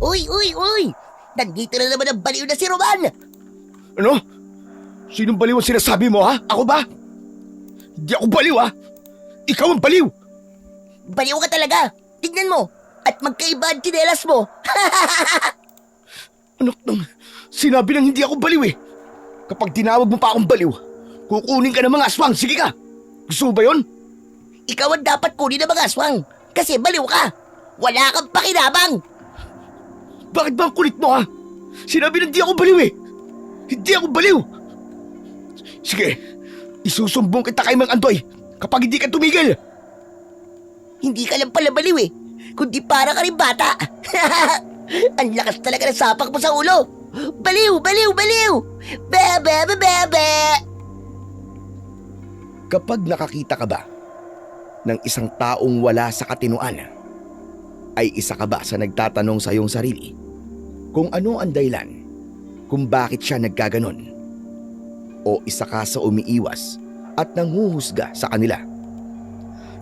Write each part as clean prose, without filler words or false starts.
Uy, uy, uy! Nandito na naman ang baliw na si Roman! Ano? Sinong baliw ang sinasabi mo, ha? Ako ba? Hindi ako baliw, ha? Ikaw ang baliw! Baliw ka talaga! Tignan mo! At magkaiba ang tsinelas mo! Anak nang, sinabi nang hindi ako baliw eh. Kapag tinawag mo pa akong baliw, kukunin ka ng mga aswang. Sige ka! Gusto mo ba yun? Ikaw ang dapat kunin ng mga aswang! Kasi baliw ka! Wala kang pakinabang! Bakit ba ang kulit mo, ha? Sinabi nang hindi ako baliw eh. Hindi ako baliw! Sige, isusumbong kita kay Mang Andoy kapag hindi ka tumigil. Hindi ka lang pala baliw eh, kundi para ka rin bata. Ang lakas talaga ng sapak mo sa ulo. Baliw, baliw, baliw! Bebe, bebe! Kapag nakakita ka ba ng isang taong wala sa katinoan, ay isa ka ba sa nagtatanong sa iyong sarili kung ano ang dahilan kung bakit siya nagkaganon? O isa ka sa umiiwas at nanghuhusga sa kanila?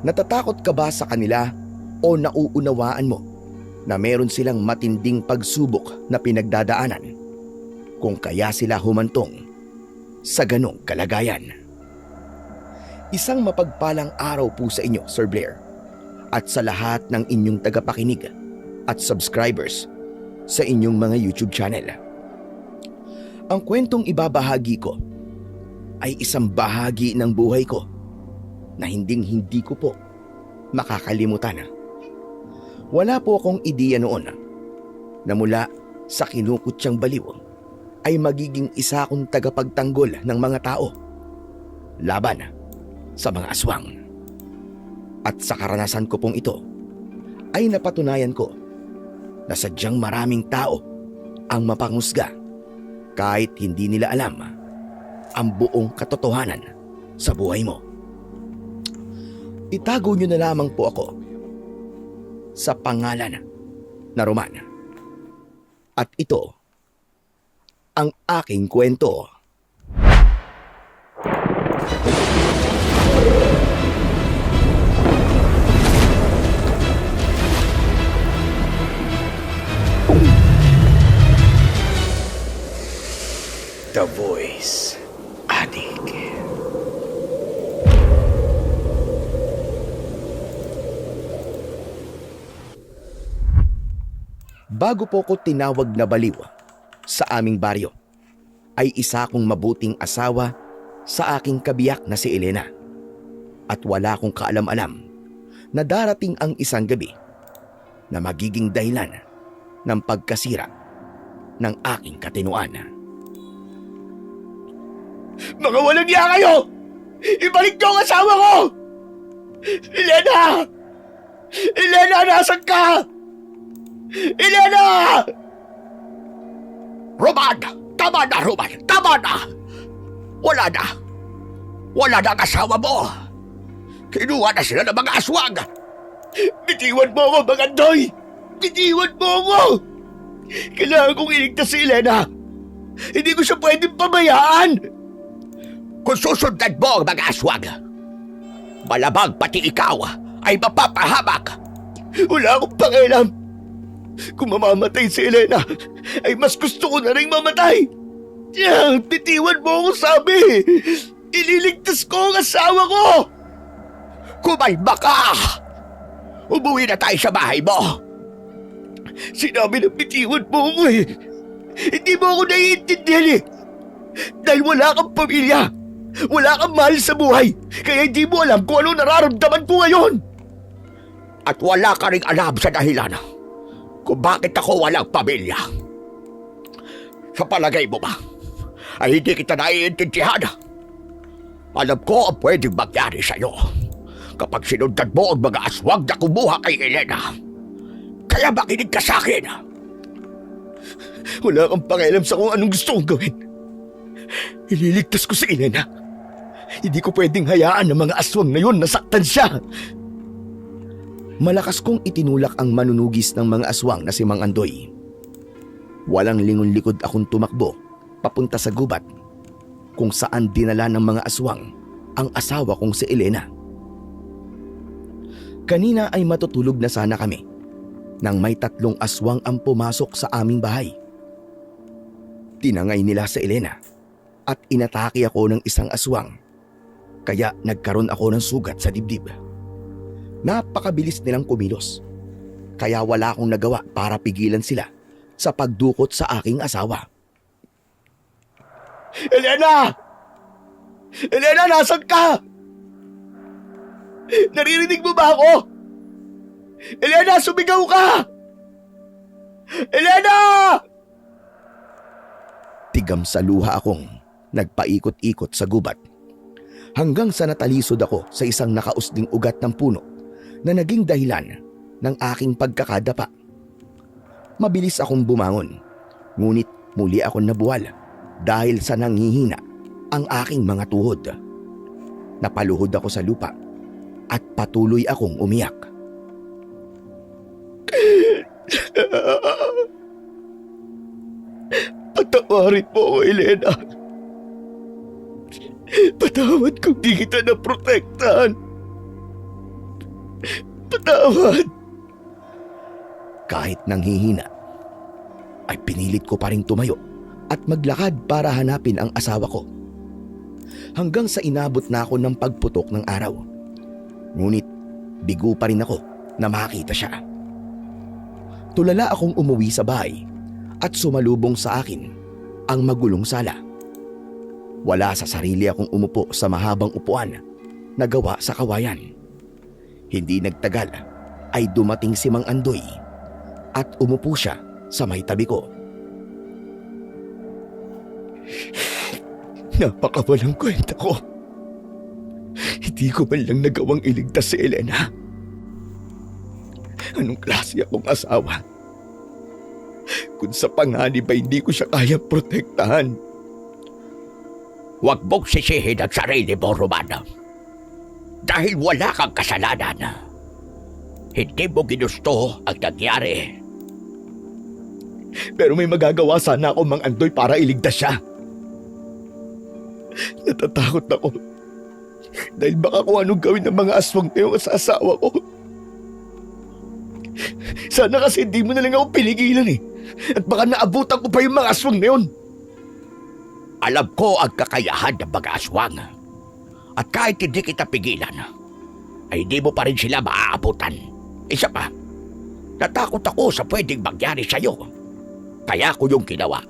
Natatakot ka ba sa kanila o nauunawaan mo na meron silang matinding pagsubok na pinagdadaanan kung kaya sila humantong sa ganong kalagayan? Isang mapagpalang araw po sa inyo, Sir Blair, at sa lahat ng inyong tagapakinig at subscribers sa inyong mga YouTube channel. Ang kwentong ibabahagi ko ay isang bahagi ng buhay ko na hindi ko po makakalimutan. Wala po akong ideya noon na mula sa kinukutyang baliw ay magiging isa akong tagapagtanggol ng mga tao laban sa mga aswang. At sa karanasan ko pong ito ay napatunayan ko na sadyang maraming tao ang mapangusga kahit hindi nila alam ang buong katotohanan sa buhay mo. Itago niyo na lamang po ako sa pangalan na Roman. At ito ang aking kwento. The Voice Addict. Bago po ko tinawag na baliw sa aming baryo, ay isa kong mabuting asawa sa aking kabiyak na si Elena. At wala akong kaalam-alam na darating ang isang gabi na magiging dahilan ng pagkasira ng aking katinuan. Mga walang niya kayo! Ibalik niyo ang asawa ko! Elena! Elena, nasan ka? Elena! Roman! Tama na, Roman! Tama na! Wala na! Wala na ang asawa mo! Kinuha na sila ng mga aswang! Bitiwan mo ako, Mang Andoy! Bitiwan mo ako! Kailangan kong iligtas si Elena! Hindi ko siya pwedeng pabayaan! Kung susundan mo ang mga aswang, malamang pati ikaw ay mapapahamak! Wala akong pakialam! Kung mamamatay si Elena, ay mas gusto ko na rin mamatay! Bitiwan mo ako, sabi! Ililigtas ko ang asawa ko! Kumalma ka! Umuwi na tayo sa bahay mo! Sinabi na bitiwan mo ako eh! Hindi mo ako naiintindihan eh! Dahil wala kang pamilya! Wala kang mahal sa buhay! Kaya hindi mo alam kung ano nararamdaman ko ngayon! At wala ka ring alam sa dahilan kung bakit ako walang pamilya. Sa palagay mo ba ay hindi kita naiintindihan? Alam ko ang pwedeng mangyari sa'yo kapag sinundan mo ang mga aswang na kumuha kay Elena. Kaya makinig ka sa akin. Wala kang pakialam sa kung anong gusto kong gawin. Ililigtas ko si Elena. Hindi ko pwedeng hayaan ng mga aswang na yun nasaktan siya. Malakas kong itinulak ang manunugis ng mga aswang na si Mang Andoy. Walang lingon-likod akong tumakbo papunta sa gubat kung saan dinala ng mga aswang ang asawa kong si Elena. Kanina ay matutulog na sana kami nang may 3 aswang ang pumasok sa aming bahay. Tinangay nila si Elena at inatake ako ng isang aswang, kaya nagkaroon ako ng sugat sa dibdib. Napakabilis nilang kumilos, kaya wala akong nagawa para pigilan sila sa pagdukot sa aking asawa. Elena! Elena, nasan ka? Naririnig mo ba ako? Elena, sumigaw ka! Elena! Tigam sa luha akong nagpaikot-ikot sa gubat hanggang sa natalisod ako sa isang nakausling ugat ng puno na naging dahilan ng aking pagkakadapa. Mabilis akong bumangon, ngunit muli akong nabuwal dahil sa nanghihina ang aking mga tuhod. Napaluhod ako sa lupa at patuloy akong umiyak. Patawarin mo ako, Elena. Patawad kung di kita naprotektahan. Patawad. Kahit nanghihina, ay pinilit ko pa rin tumayo at maglakad para hanapin ang asawa ko. Hanggang sa inabot na ako ng pagputok ng araw. Ngunit bigo pa rin ako na makita siya. Tulala akong umuwi sa bahay at sumalubong sa akin ang magulong sala. Wala sa sarili akong umupo sa mahabang upuan na gawa sa kawayan. Hindi nagtagal ay dumating si Mang Andoy at umupo siya sa may tabi ko. Napakawalang kwenta ko. Hindi ko man lang nagawang iligtas si Elena. Anong klase akong asawa? Kung sa panganib ay hindi ko siya kaya protektahan. Huwag mong sisihin ang sarili mo, Romana. Dahil wala kang kasalanan. Hindi mo ginusto ang nangyari. Pero may magagawa sana ako, Mang Andoy, para iligtas siya. Natatakot ako. Dahil baka kung anong gawin ng mga aswang na yun sa asawa ko. Sana kasi hindi mo na lang ako pinigilan eh. At baka naabutan ko pa yung mga aswang na yun. Alam ko ang kakayahan ng mga aswang. At kahit hindi kita pigilan, ay hindi mo pa rin sila maaabutan. Isa pa, natakot ako sa pwedeng mangyari sa'yo. Kaya ko yung ginawa.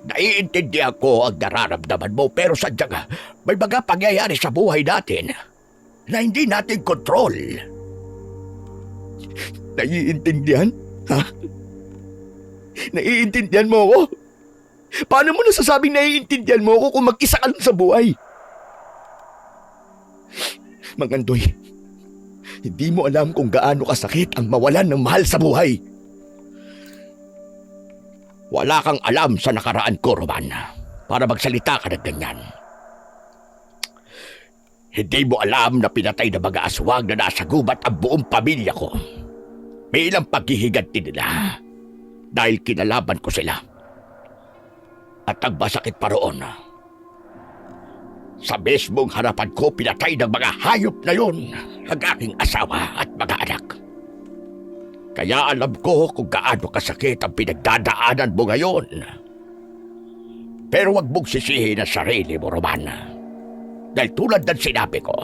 Naiintindihan ko ang nararamdaman mo, pero sadyang may mga pangyayari sa buhay natin na hindi natin kontrol. Naiintindihan? Ha? Naiintindihan mo ako? Paano mo nasasabing naiintindihan mo ako kung mag-isa ka lang sa buhay? Mang Andoy, hindi mo alam kung gaano kasakit ang mawalan ng mahal sa buhay. Wala kang alam sa nakaraan ko, Roman, para magsalita ka ng ganyan. Hindi mo alam na pinatay ng mga aswang na nasa gubat ang buong pamilya ko. May ilang paghihiganti nila dahil kinalaban ko sila. At ang masakit pa roon, sa mismong harapan ko pinatay ng mga hayop na yun ang aking asawa at mga anak. Kaya alam ko kung gaano kasakit ang pinagdadaanan mo ngayon. Pero wag mong sisihin ang sarili mo, Roman. Dahil tulad ng sinabi ko,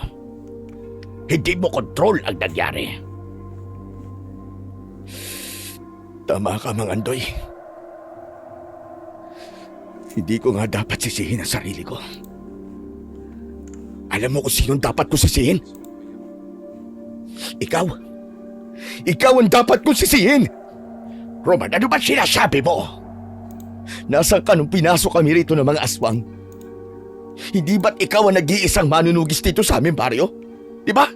hindi mo kontrol ang nangyari. Tama ka, Mang Andoy. Hindi ko nga dapat sisihin ang sarili ko. Alam mo kung sinong dapat ko sisihin? Ikaw. Ikaw ang dapat kong sisihin! Roman, ano ba sinasabi mo? Nasaan ka nung pinasok kami rito ng mga aswang? Hindi ba't ikaw ang nag-iisang manunugis dito sa aming baryo? Di ba?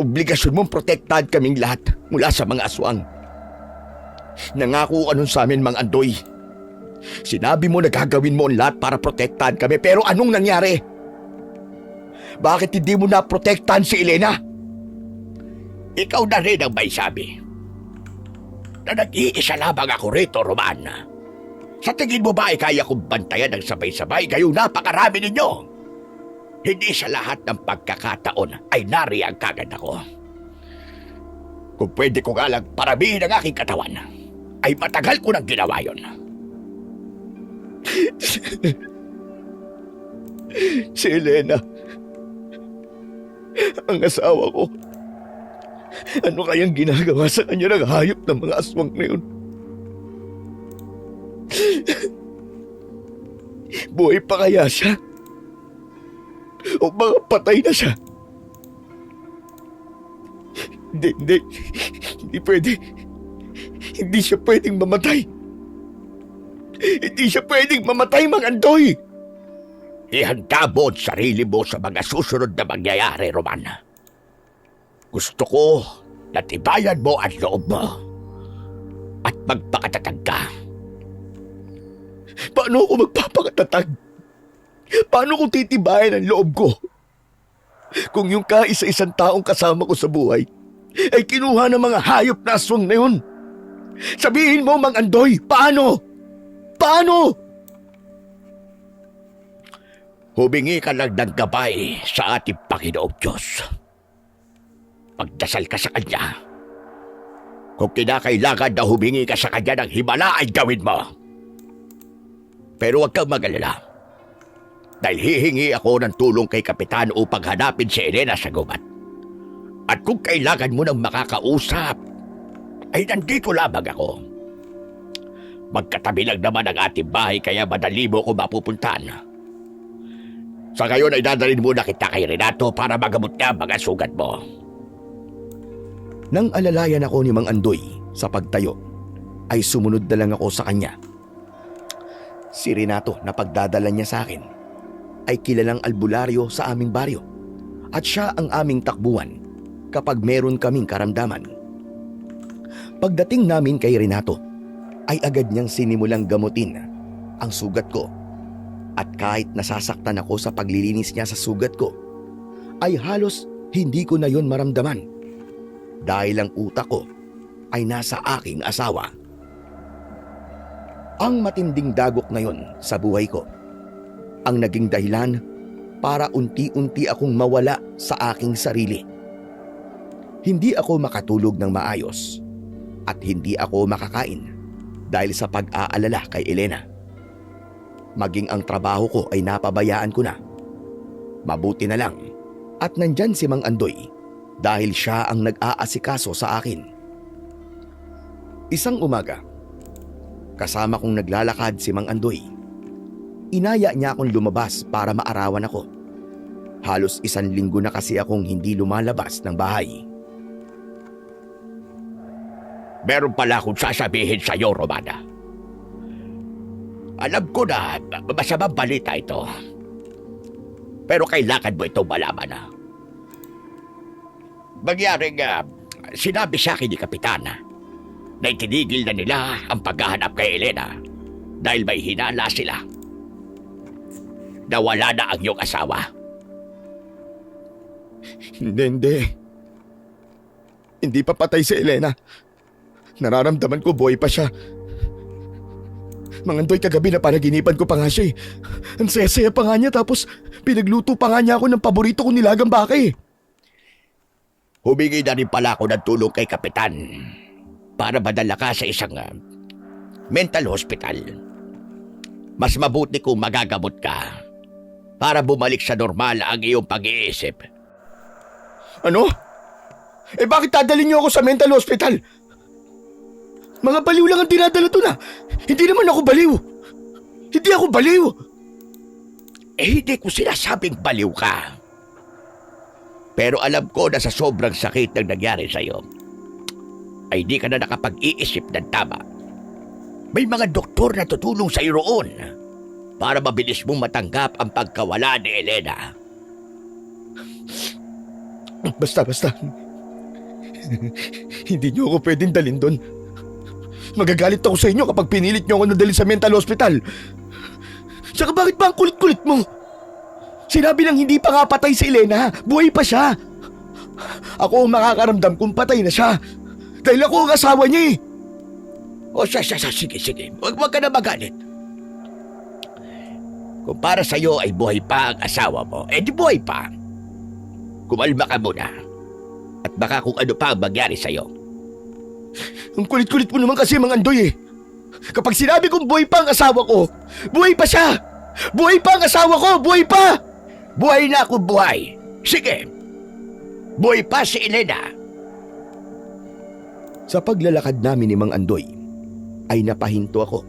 Obligasyon mong protektahan kaming lahat mula sa mga aswang. Nangako ka nun sa amin, Mang Andoy. Sinabi mo na gagawin mo ang lahat para protektahan kami, pero anong nangyari? Bakit hindi mo na protektahan si Elena? Ikaw na rin ang may sabi na nag-iisa lamang ako rito, Roman. Sa tingin mo ba ay kaya kong bantayan ng sabay-sabay kayong napakarami ninyo? Hindi sa lahat ng pagkakataon ay nariyan kagad ako. Kung pwede ko nga lang paramihin ang aking katawan, ay matagal ko nang ginawa yon. Si Elena, ang asawa ko. Ano kayang ginagawa sa kanya ng hayop ng mga aswang na yun? Buhay pa kaya siya? O baka patay na siya? Hindi pwede. Hindi siya pwedeng mamatay. Hindi siya pwedeng mamatay, Mang Andoy! Ihanda mo ang sarili mo sa mga susunod na mangyayari, Roman. Gusto ko na tibayan mo ang loob mo at magpakatatag ka. Paano ako magpapakatatag? Paano ko titibayan ang loob ko? Kung yung kaisa-isang taong kasama ko sa buhay ay kinuha ng mga hayop na aswang na yun. Sabihin mo, Mang Andoy, paano? Paano? Humingi ka lang ng gabay sa ating Panginoong Diyos. Magdasal ka sa Kanya. Kung kinakailangan na humingi ka sa Kanya ng himala, ay gawin mo. Pero huwag kang mag-alala. Dahil hihingi ako ng tulong kay Kapitan upang hanapin si Elena sa gubat. At kung kailangan mo ng makakausap, ay nandito lamang ako. Magkatabi lang naman ang ating bahay kaya madali mo ko mapupuntahan. Sa ngayon ay dadalhin muna kita kay Renato para magamot niya ang mga sugat mo. Nang alalayan ako ni Mang Andoy sa pagtayo, ay sumunod na lang ako sa kanya. Si Renato na pagdadala niya sa akin ay kilalang albularyo sa aming baryo at siya ang aming takbuhan kapag meron kaming karamdaman. Pagdating namin kay Renato, ay agad niyang sinimulang gamutin ang sugat ko. At kahit nasasaktan ako sa paglilinis niya sa sugat ko, ay halos hindi ko na yon maramdaman. Dahil ang utak ko ay nasa aking asawa. Ang matinding dagok na yon sa buhay ko ang naging dahilan para unti-unti akong mawala sa aking sarili. Hindi ako makatulog ng maayos at hindi ako makakain dahil sa pag-aalala kay Elena. Maging ang trabaho ko ay napabayaan ko na. Mabuti na lang at nandyan si Mang Andoy dahil siya ang nag-aasikaso sa akin. Isang umaga, kasama kong naglalakad si Mang Andoy. Inaya niya akong lumabas para maarawan ako. Halos 1 linggo na kasi akong hindi lumalabas ng bahay. Meron pala akong sasabihin sa iyo, Romana. Alam ko na masamang balita ito. Pero kailangan mo itong malaman. Mangyaring sinabi sa akin ni Kapitan na itinigil na nila ang paghahanap kay Elena dahil may hinala sila. Nawala na ang iyong asawa. Hindi. Hindi pa patay si Elena. Nararamdaman ko buhay pa siya. Mang Andoy, kagabi na panaginipan ko pa nga siya eh. Ang saya-saya pa nga niya tapos pinagluto pa nga niya ako ng paborito kong nilagang baka eh. Humingi na rin pala ako ng tulong kay Kapitan para madala ka sa isang mental hospital. Mas mabuti kung magagamot ka para bumalik sa normal ang iyong pag-iisip. Ano? Eh bakit dadalhin niyo ako sa mental hospital? Mga baliw lang ang dinadala to na. Hindi naman ako baliw. Hindi ako baliw. Eh hindi ko sinasabing baliw ka. Pero alam ko na sa sobrang sakit ng nangyari sa'yo, ay di ka na nakapag-iisip ng tama. May mga doktor na tutulong sa iyo roon para mabilis mong matanggap ang pagkawala ni Elena. Basta. Hindi niyo ako pwedeng dalhin doon. Magagalit ako sa inyo kapag pinilit niyo ako nadalhin sa mental hospital. Tsaka bakit ba ang kulit-kulit mo? Sinabi lang hindi pa nga patay si Elena. Buhay pa siya. Ako ang makakaramdam kung patay na siya. Dahil ako ang asawa niya eh. O sige. Huwag ka na magalit. Kung para sa'yo ay buhay pa ang asawa mo, eh di buhay pa. Kumalma ka muna. At baka kung ano pa ang mangyari sa'yo, Ang kulit-kulit mo naman kasi, Mang Andoy eh. Kapag sinabi kong buhay pa ang asawa ko, buhay pa siya! Buhay pa ang asawa ko! Buhay pa! Buhay na ako, buhay. Sige. Buhay pa si Elena. Sa paglalakad namin ni Mang Andoy, ay napahinto ako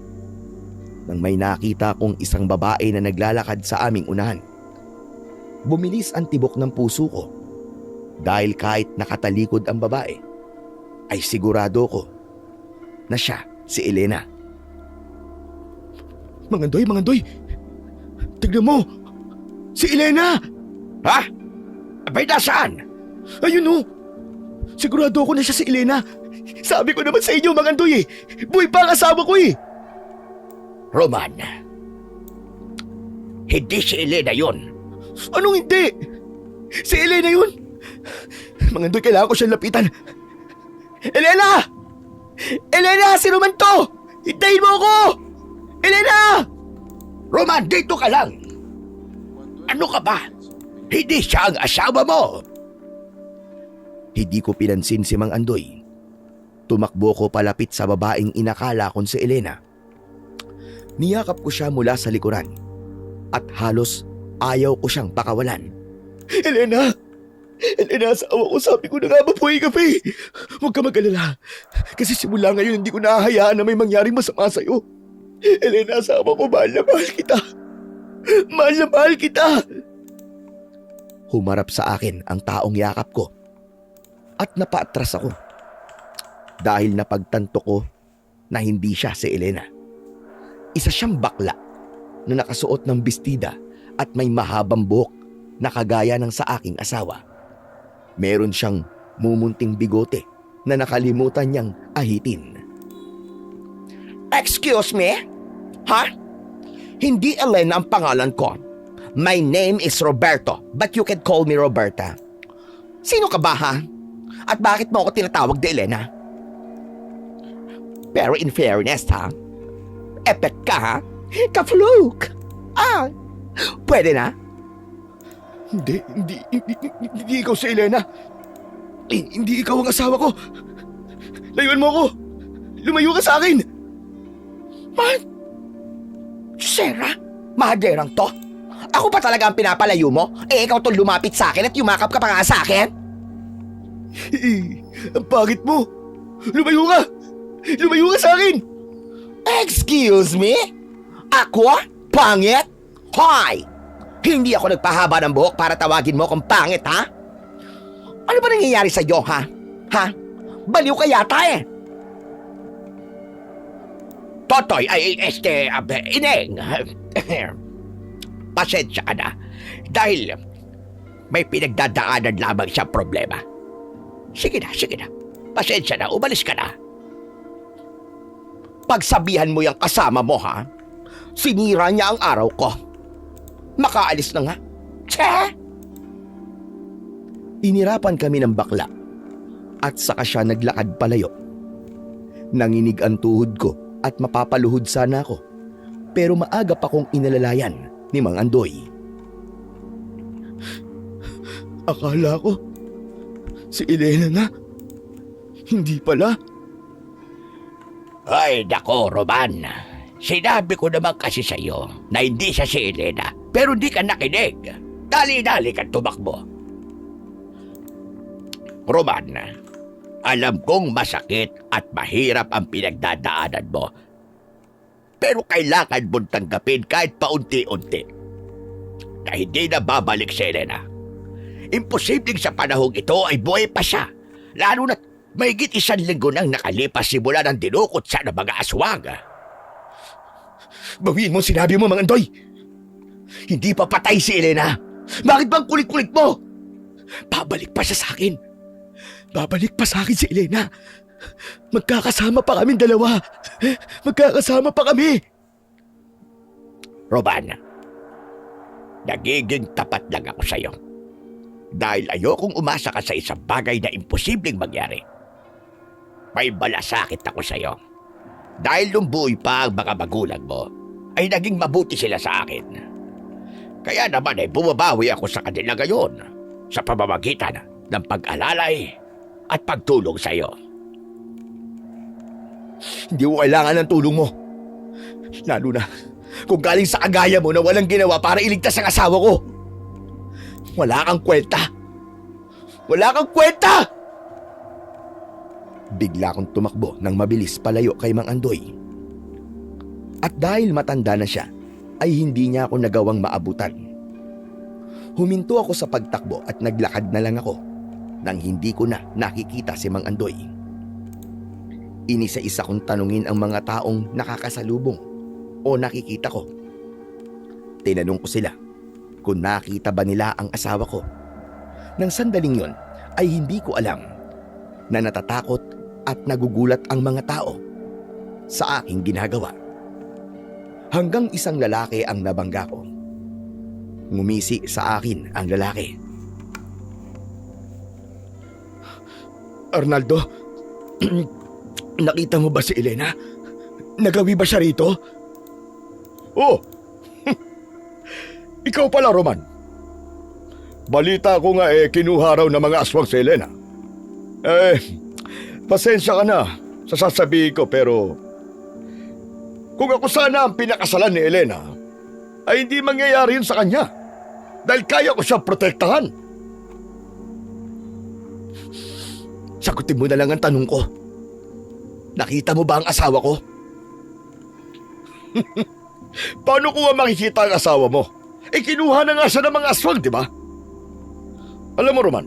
nang may nakita kong isang babae na naglalakad sa aming unahan. Bumilis ang tibok ng puso ko dahil kahit nakatalikod ang babae, ay sigurado ko na siya si Elena. Mang Andoy, tignan mo! Si Elena! Ha? Abay, nasaan? Ayun oh! Sigurado ako na siya si Elena. Sabi ko naman sa inyo, Mang Andoy eh. Buhay pa ang asawa ko eh. Roman, hindi si Elena yun. Anong hindi? Si Elena yun. Mang Andoy, kailangan ko siyang lapitan. Elena! Elena, si Roman to! Hintayin mo ako! Elena! Roman, dito ka lang. Ano ka ba? Hindi siya ang asawa mo. Hindi ko pinansin si Mang Andoy. Tumakbo ko palapit sa babaeng inakala kong si Elena. Niyakap ko siya mula sa likuran at halos ayaw ko siyang pakawalan. Elena! Elena, asawa ko, sabi ko na nga mabuhay ka pa eh. Huwag ka mag-alala. Kasi simula ngayon hindi ko nahahayaan na may mangyaring masama sa'yo. Elena, asawa ko, mahal na mahal kita. Mahal na mahal kita. Humarap sa akin ang taong yakap ko at napaatras ako dahil napagtanto ko na hindi siya si Elena. Isa siyang bakla na nakasuot ng bestida at may mahabang buhok na kagaya ng sa aking asawa. Meron siyang mumunting bigote na nakalimutan niyang ahitin. Excuse me? Ha? Hindi Elena ang pangalan ko. My name is Roberto, but you can call me Roberta. Sino ka ba, ha? At bakit mo ako tinatawag na Elena? Pero in fairness, ha? Epek ka, ha? Ka-fluke! Pwede na? Hindi ikaw si Elena. Hindi ikaw ang asawa ko. Layuan mo ako. Lumayo ka sa akin. Sarah, mahaderang to. Ako ba talaga ang pinapalayo mo? Ikaw to lumapit sa akin at yumakap ka pa nga sa akin? Ang pangit mo. Lumayo ka. Lumayo ka sa akin. Excuse me? Ako? Pangit? Hoy! Hindi ako nagpahaba ng buhok para tawagin mo akong pangit, ha? Ano ba nangyayari sa iyo, ha? Ha? Baliw ka yata eh. Totoy, Ineng. Pasensya ka na. Dahil may pinagdadaanan lamang siya problema. Sige na. Pasensya na, umalis ka na. Pagsabihan mo yung kasama mo, ha? Sinira niya ang araw ko. Makaalis na nga. Tse! Inirapan kami ng bakla at saka siya naglakad palayo. Nanginig ang tuhod ko at mapapaluhod sana ako, pero maaga pa kong inalalayan ni Mang Andoy. Akala ko si Elena na. Hindi pala. Ay, nako, Roman. Sinabi ko naman kasi sa iyo na hindi siya si Elena, pero hindi ka nakinig. Dali-dali kang tumakbo. Roman, alam kong masakit at mahirap ang pinagdadaanan mo. Pero kailangan mong tanggapin kahit paunti-unti na hindi na babalik si Elena. Imposibleng sa panahong ito ay buhay pa siya, lalo na't mahigit 1 linggo nang nakalipas simula ng dinukot siya ng mga aswang. Bawiin mo sinabi mo, Mang Andoy. Hindi pa patay si Elena. Bakit bang kulit-kulit mo? Babalik pa siya sa akin. Babalik pa sa akin si Elena. Magkakasama pa kaming dalawa. Magkakasama pa kami. Roman, nagiging tapat lang ako sa iyo. Dahil ayokong umasa ka sa isang bagay na imposibleng mangyari. May malasakit ako sa iyo. Dahil nung buhay pa ang mga magulang mo, ay naging mabuti sila sa akin. Kaya naman ay bumabawi ako sa kanila ngayon sa pamamagitan ng pag-alalay at pagtulong sa iyo. Hindi ko kailangan ng tulong mo. Lalo na kung galing sa kagaya mo na walang ginawa para iligtas ang asawa ko. Wala kang kwenta. Wala kang kwenta! Bigla akong tumakbo ng mabilis palayo kay Mang Andoy. At dahil matanda na siya, ay hindi niya ako nagawang maabutan. Huminto ako sa pagtakbo at naglakad na lang ako nang hindi ko na nakikita si Mang Andoy. Inisa-isa kong tanungin ang mga taong nakakasalubong o nakikita ko. Tinanong ko sila kung nakita ba nila ang asawa ko. Nang sandaling yon ay hindi ko alam na natatakot at nagugulat ang mga tao sa aking ginagawa. Hanggang isang lalaki ang nabangga ko. Ngumisi sa akin ang lalaki. Arnaldo, nakita mo ba si Elena? Nagawi ba siya rito? Oh, ikaw pala, Roman. Balita ko nga kinuha raw ng mga aswang si Elena. Pasensya ka na sa sasabihin ko pero kung ako sana ang pinakasalan ni Elena ay hindi mangyayari yun sa kanya dahil kaya ko siya protektahan. Sagutin mo na lang ang tanong ko. Nakita mo ba ang asawa ko? Paano ko nga makikita ang asawa mo? Kinuha na nga siya ng mga aswang, di ba? Alam mo, Roman,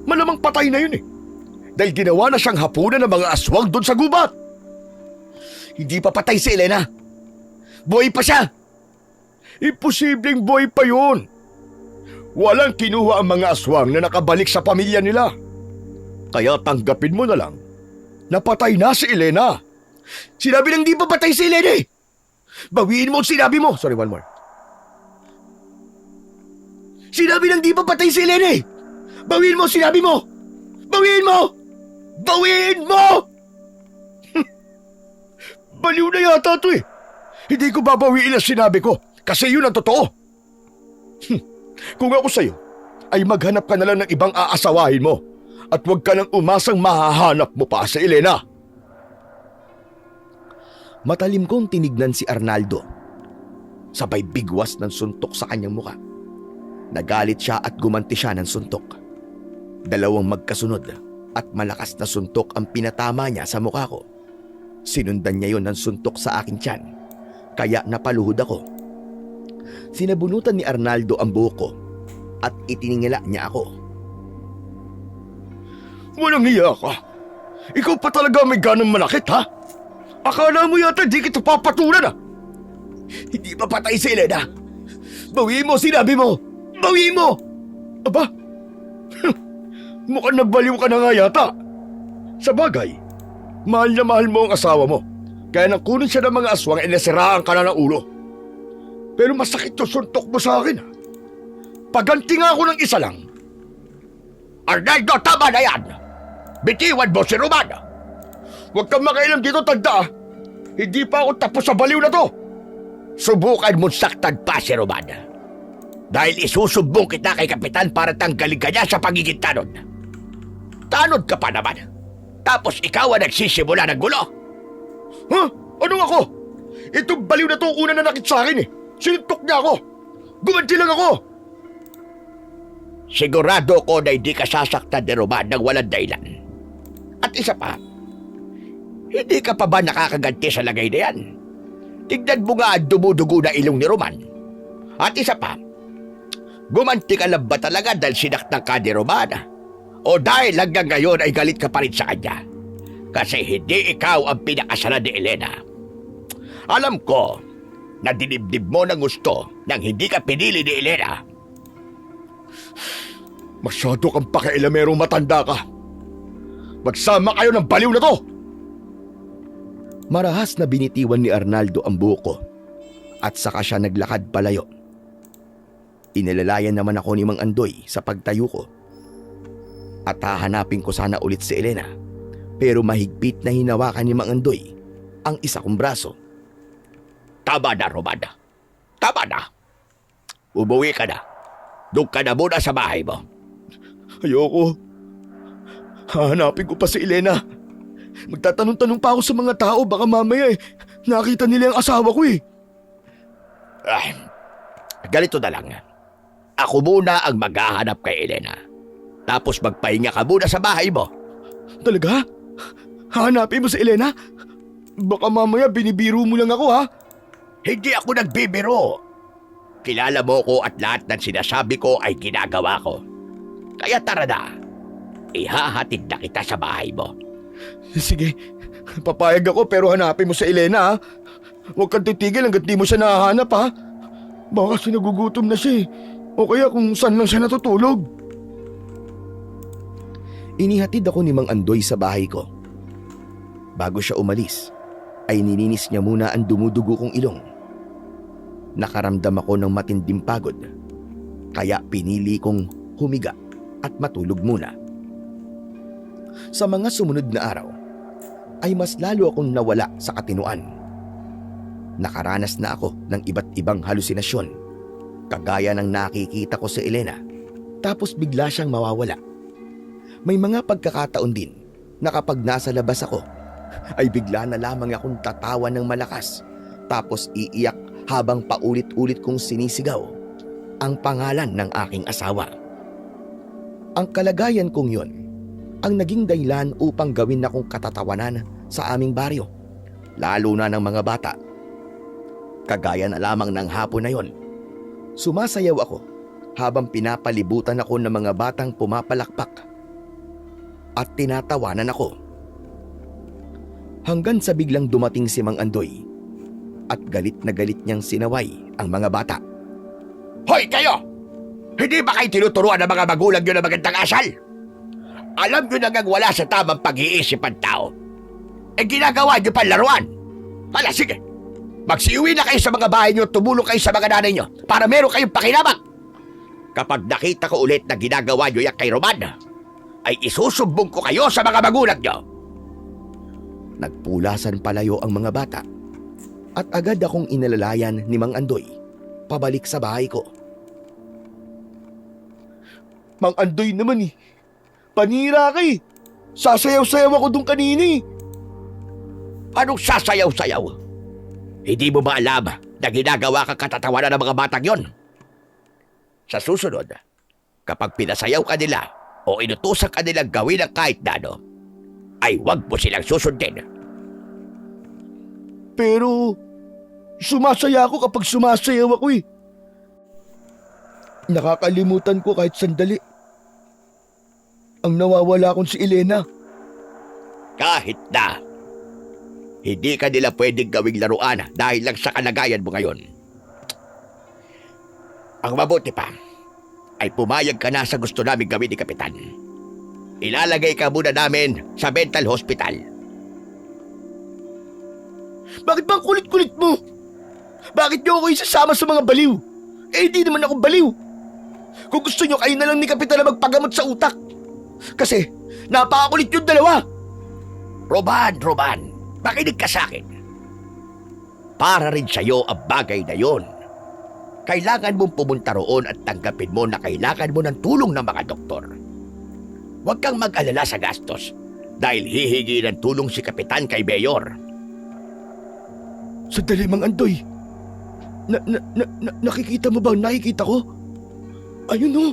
malamang patay na yun dahil ginawa na siyang hapunan ng mga aswang doon sa gubat. Hindi pa patay si Elena. Buhay pa siya. Imposibleng buhay pa yun. Walang kinuha ang mga aswang na nakabalik sa pamilya nila. Kaya tanggapin mo na lang na patay na si Elena. Sinabi nang di pa patay si Elena Bawiin mo ang sinabi mo. Sorry, one more. Sinabi nang di pa patay si Elena Bawiin mo ang sinabi mo. Bawiin mo! Bawiin mo! Baliw na yata ito Hindi ko babawiin ang sinabi ko kasi yun ang totoo. Kung ako sa'yo, ay maghanap ka na lang ng ibang aasawahin mo at huwag ka nang umasang mahahanap mo pa sa Elena. Matalim kong tinignan si Arnaldo. Sabay bigwas ng suntok sa kanyang muka. Nagalit siya at gumanti siya ng suntok. Dalawang magkasunod at malakas na suntok ang pinatama niya sa mukha ko. Sinundan niya yon ng suntok sa aking tiyan, kaya napaluhod ako. Sinabunutan ni Arnaldo ang buhok ko at itiningala niya ako. Walang hiya ka. Ikaw pa talaga may ganang manakit, ha? Akala mo yata di kita papatulan, Hindi pa patay si Elena. Bawiin mo, sinabi mo. Bawiin mo! Aba, mukhang nagbaliw ka na nga yata. Sa bagay, mahal na mahal mo ang asawa mo. Kaya nang kunin siya ng mga aswang nasiraan ka na ng ulo. Pero masakit yung suntok mo sa akin. Paganti nga ako ng isa lang. Arnaldo, tama na yan! Bitiwan mo si Roman! Huwag kang makailam dito, tanda. Hindi pa ako tapos sa baliw na to. Subukan mong saktan pa si Roman. Dahil isusumbong kita kay Kapitan para tanggalin ka niya sa pagiging tanod. Tanod ka pa naman. Tapos ikaw ang nagsisimula ng gulo. Ha? Ano ako? Itong baliw na to una na nakit sa akin Sinuntok niya ako. Gumanti lang ako. Sigurado ko na hindi ka sasaktan ni Roman ng walang dahilan. At isa pa, hindi ka pa ba nakakaganti sa lagay na yan? Tignan mo nga ang dumudugo na ilong ni Roman. At isa pa, gumanti ka lang ba talaga dahil sinaktan ka ni Roman? O dahil hanggang ngayon ay galit ka pa rin sa kanya? Kasi hindi ikaw ang pinakasalan ni Elena. Alam ko na dinibdib mo ng gusto nang hindi ka pinili ni Elena. Masyado kang pakialamerong matanda ka. Magsama kayo ng baliw na to! Marahas na binitiwan ni Arnaldo ang buko at saka siya naglakad palayo. Inilalayan naman ako ni Mang Andoy sa pagtayo ko. At hahanapin ko sana ulit si Elena, pero mahigpit na hinawakan ni Mang Andoy ang isa kong braso. Tama na, Roman. Tama na. Umuwi ka na. Doon ka na muna sa bahay mo. Ayoko. Hahanapin ko pa si Elena. Magtatanong-tanong pa ako sa mga tao, baka mamaya nakita nila yung asawa ko eh. Ay, ganito na lang. Ako muna ang maghahanap kay Elena. Tapos magpahinga ka muna sa bahay mo. Talaga? Hahanapin mo si Elena? Baka mamaya binibiro mo lang ako ha? Hindi ako nagbibiro. Kilala mo ko at lahat ng sinasabi ko ay ginagawa ko. Kaya tara na. Ihahatid na kita sa bahay mo. Sige, papayag ako pero hanapin mo si Elena ha? Huwag kang titigil hanggat di mo siya nahahanap ha? Baka kasi nagugutom na siya eh. O kaya kung saan lang siya natutulog. Inihatid ako ni Mang Andoy sa bahay ko. Bago siya umalis, ay nininis niya muna ang dumudugo kong ilong. Nakaramdam ako ng matinding pagod, kaya pinili kong humiga at matulog muna. Sa mga sumunod na araw, ay mas lalo akong nawala sa katinuan. Nakaranas na ako ng iba't ibang halusinasyon, kagaya ng nakikita ko si Elena, tapos bigla siyang mawawala. May mga pagkakataon din na kapag nasa labas ako, ay bigla na lamang akong tatawa ng malakas, tapos iiyak habang paulit-ulit kong sinisigaw ang pangalan ng aking asawa. Ang kalagayan kong yon ang naging dahilan upang gawin akong katatawanan sa aming baryo, lalo na ng mga bata. Kagaya na lamang ng hapon na yon, sumasayaw ako habang pinapalibutan ako ng mga batang pumapalakpak at tinatawanan ako. Hanggang sa biglang dumating si Mang Andoy at galit na galit niyang sinaway ang mga bata. Hoy kayo! Hindi ba kayo tinuturuan ng mga magulang nyo na magandang asal? Alam nyo na ngang wala sa tamang pag-iisip ang tao. Ginagawa nyo pa laruan. Hala, sige. Magsiuwi na kayo sa mga bahay nyo, tumulong kayo sa mga nanay nyo para meron kayong pakinabang. Kapag nakita ko ulit na ginagawa nyo yan kay Roman, ay isusumbong ko kayo sa mga magulang nyo. Nagpulasan palayo ang mga bata at agad akong inalalayan ni Mang Andoy pabalik sa bahay ko. Mang Andoy naman eh. Panira ka eh. Sasayaw-sayaw ako dun kanina eh. Anong sasayaw-sayaw? Hindi mo ba alam na ginagawa kang katatawanan ng mga batang yon? Sa susunod, kapag pinasayaw ka nila o inutusan ka nilang gawin ang kahit na ano, ay huwag mo silang susundin. Pero sumasaya ako kapag sumasayaw ako eh. Nakakalimutan ko kahit sandali ang nawawala kong si Elena. Kahit na, hindi ka nila pwedeng gawing laruan dahil lang sa kalagayan mo ngayon. Ang mabuti pa, ay pumayag ka na sa gusto namin gawin ni Kapitan. Ilalagay ka muna namin sa mental hospital. Bakit ba ang kulit-kulit mo? Bakit niyo ako isasama sa mga baliw? Eh, hindi naman ako baliw. Kung gusto niyo, kayo na lang ni Kapitan na magpagamot sa utak. Kasi, napakakulit yung dalawa. Roman, makinig ka sa akin. Para rin sa'yo ang bagay na yon. Kailangan mong pumunta roon at tanggapin mo na kailangan mo ng tulong ng mga doktor. Huwag kang mag-alala sa gastos dahil hihingi ng tulong si Kapitan kay Mayor. Sandali, Mang Andoy. Nakikita mo ba? Nakikita ko? Ayun o.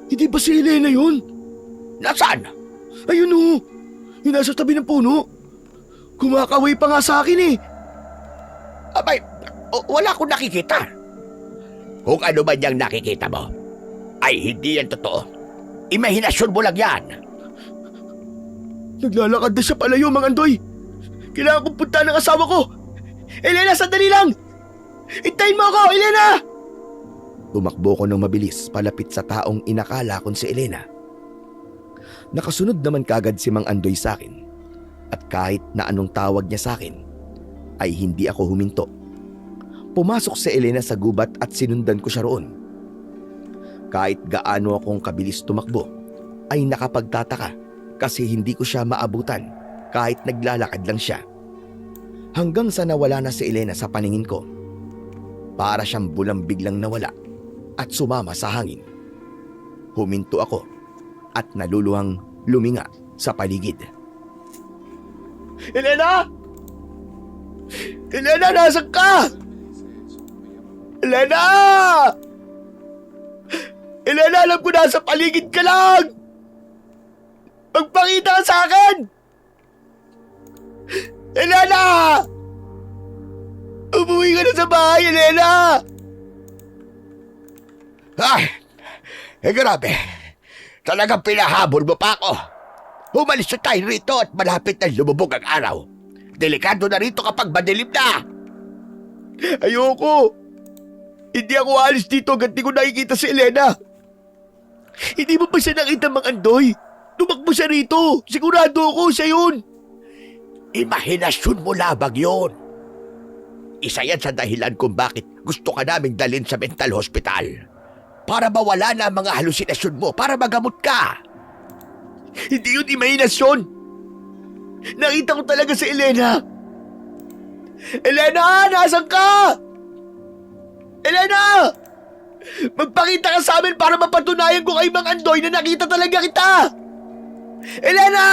Hindi ba si Elena yun? Nasaan? Ayun o. Yung nasa tabi ng puno. Kumakaway pa nga sa akin eh. Abay, wala akong nakikita. Kung ano man yung nakikita mo, ay hindi yan totoo. Imahinasyon mo lang yan. Naglalakad na siya palayo, Mang Andoy. Kailangan kong punta ng asawa ko. Elena, sandali lang! Hintayin mo ako, Elena! Tumakbo ko ng mabilis palapit sa taong inakala kong si Elena. Nakasunod naman kagad si Mang Andoy sa akin. At kahit na anong tawag niya sa akin, ay hindi ako huminto. Pumasok si Elena sa gubat at sinundan ko siya roon. Kahit gaano akong kabilis tumakbo, ay nakapagtataka kasi hindi ko siya maabutan kahit naglalakad lang siya. Hanggang sa nawala na si Elena sa paningin ko. Para siyang bulang biglang nawala at sumama sa hangin. Huminto ako at naluluhang luminga sa paligid. Elena! Elena, nasan ka? Elena! Elena, alam ko nasa paligid ka lang! Magpakita ka sa akin! Elena! Umuwi ka na sa bahay, Elena! Ay, grabe. Talagang pinahabol mo pa ako. Umalis na tayo rito at malapit na lumubog ang araw. Delikado na rito kapag madilim na. Ayoko! Hindi ako alis dito hanggang di ko nakikita si Elena. Hindi mo pa siya nakita, Mang Andoy? Tumakbo siya rito. Sigurado ako siya yun. Imahinasyon mo labang yun. Isa yan sa dahilan kung bakit gusto ka naming dalhin sa mental hospital. Para mawala na ang mga halusinasyon mo, para magamot ka. Hindi yun imahinasyon. Nakita ko talaga si Elena. Elena, nasan ka? Elena! Magpakita ka sa amin para mapatunayan ko kay Mang Andoy na nakita talaga kita! Elena!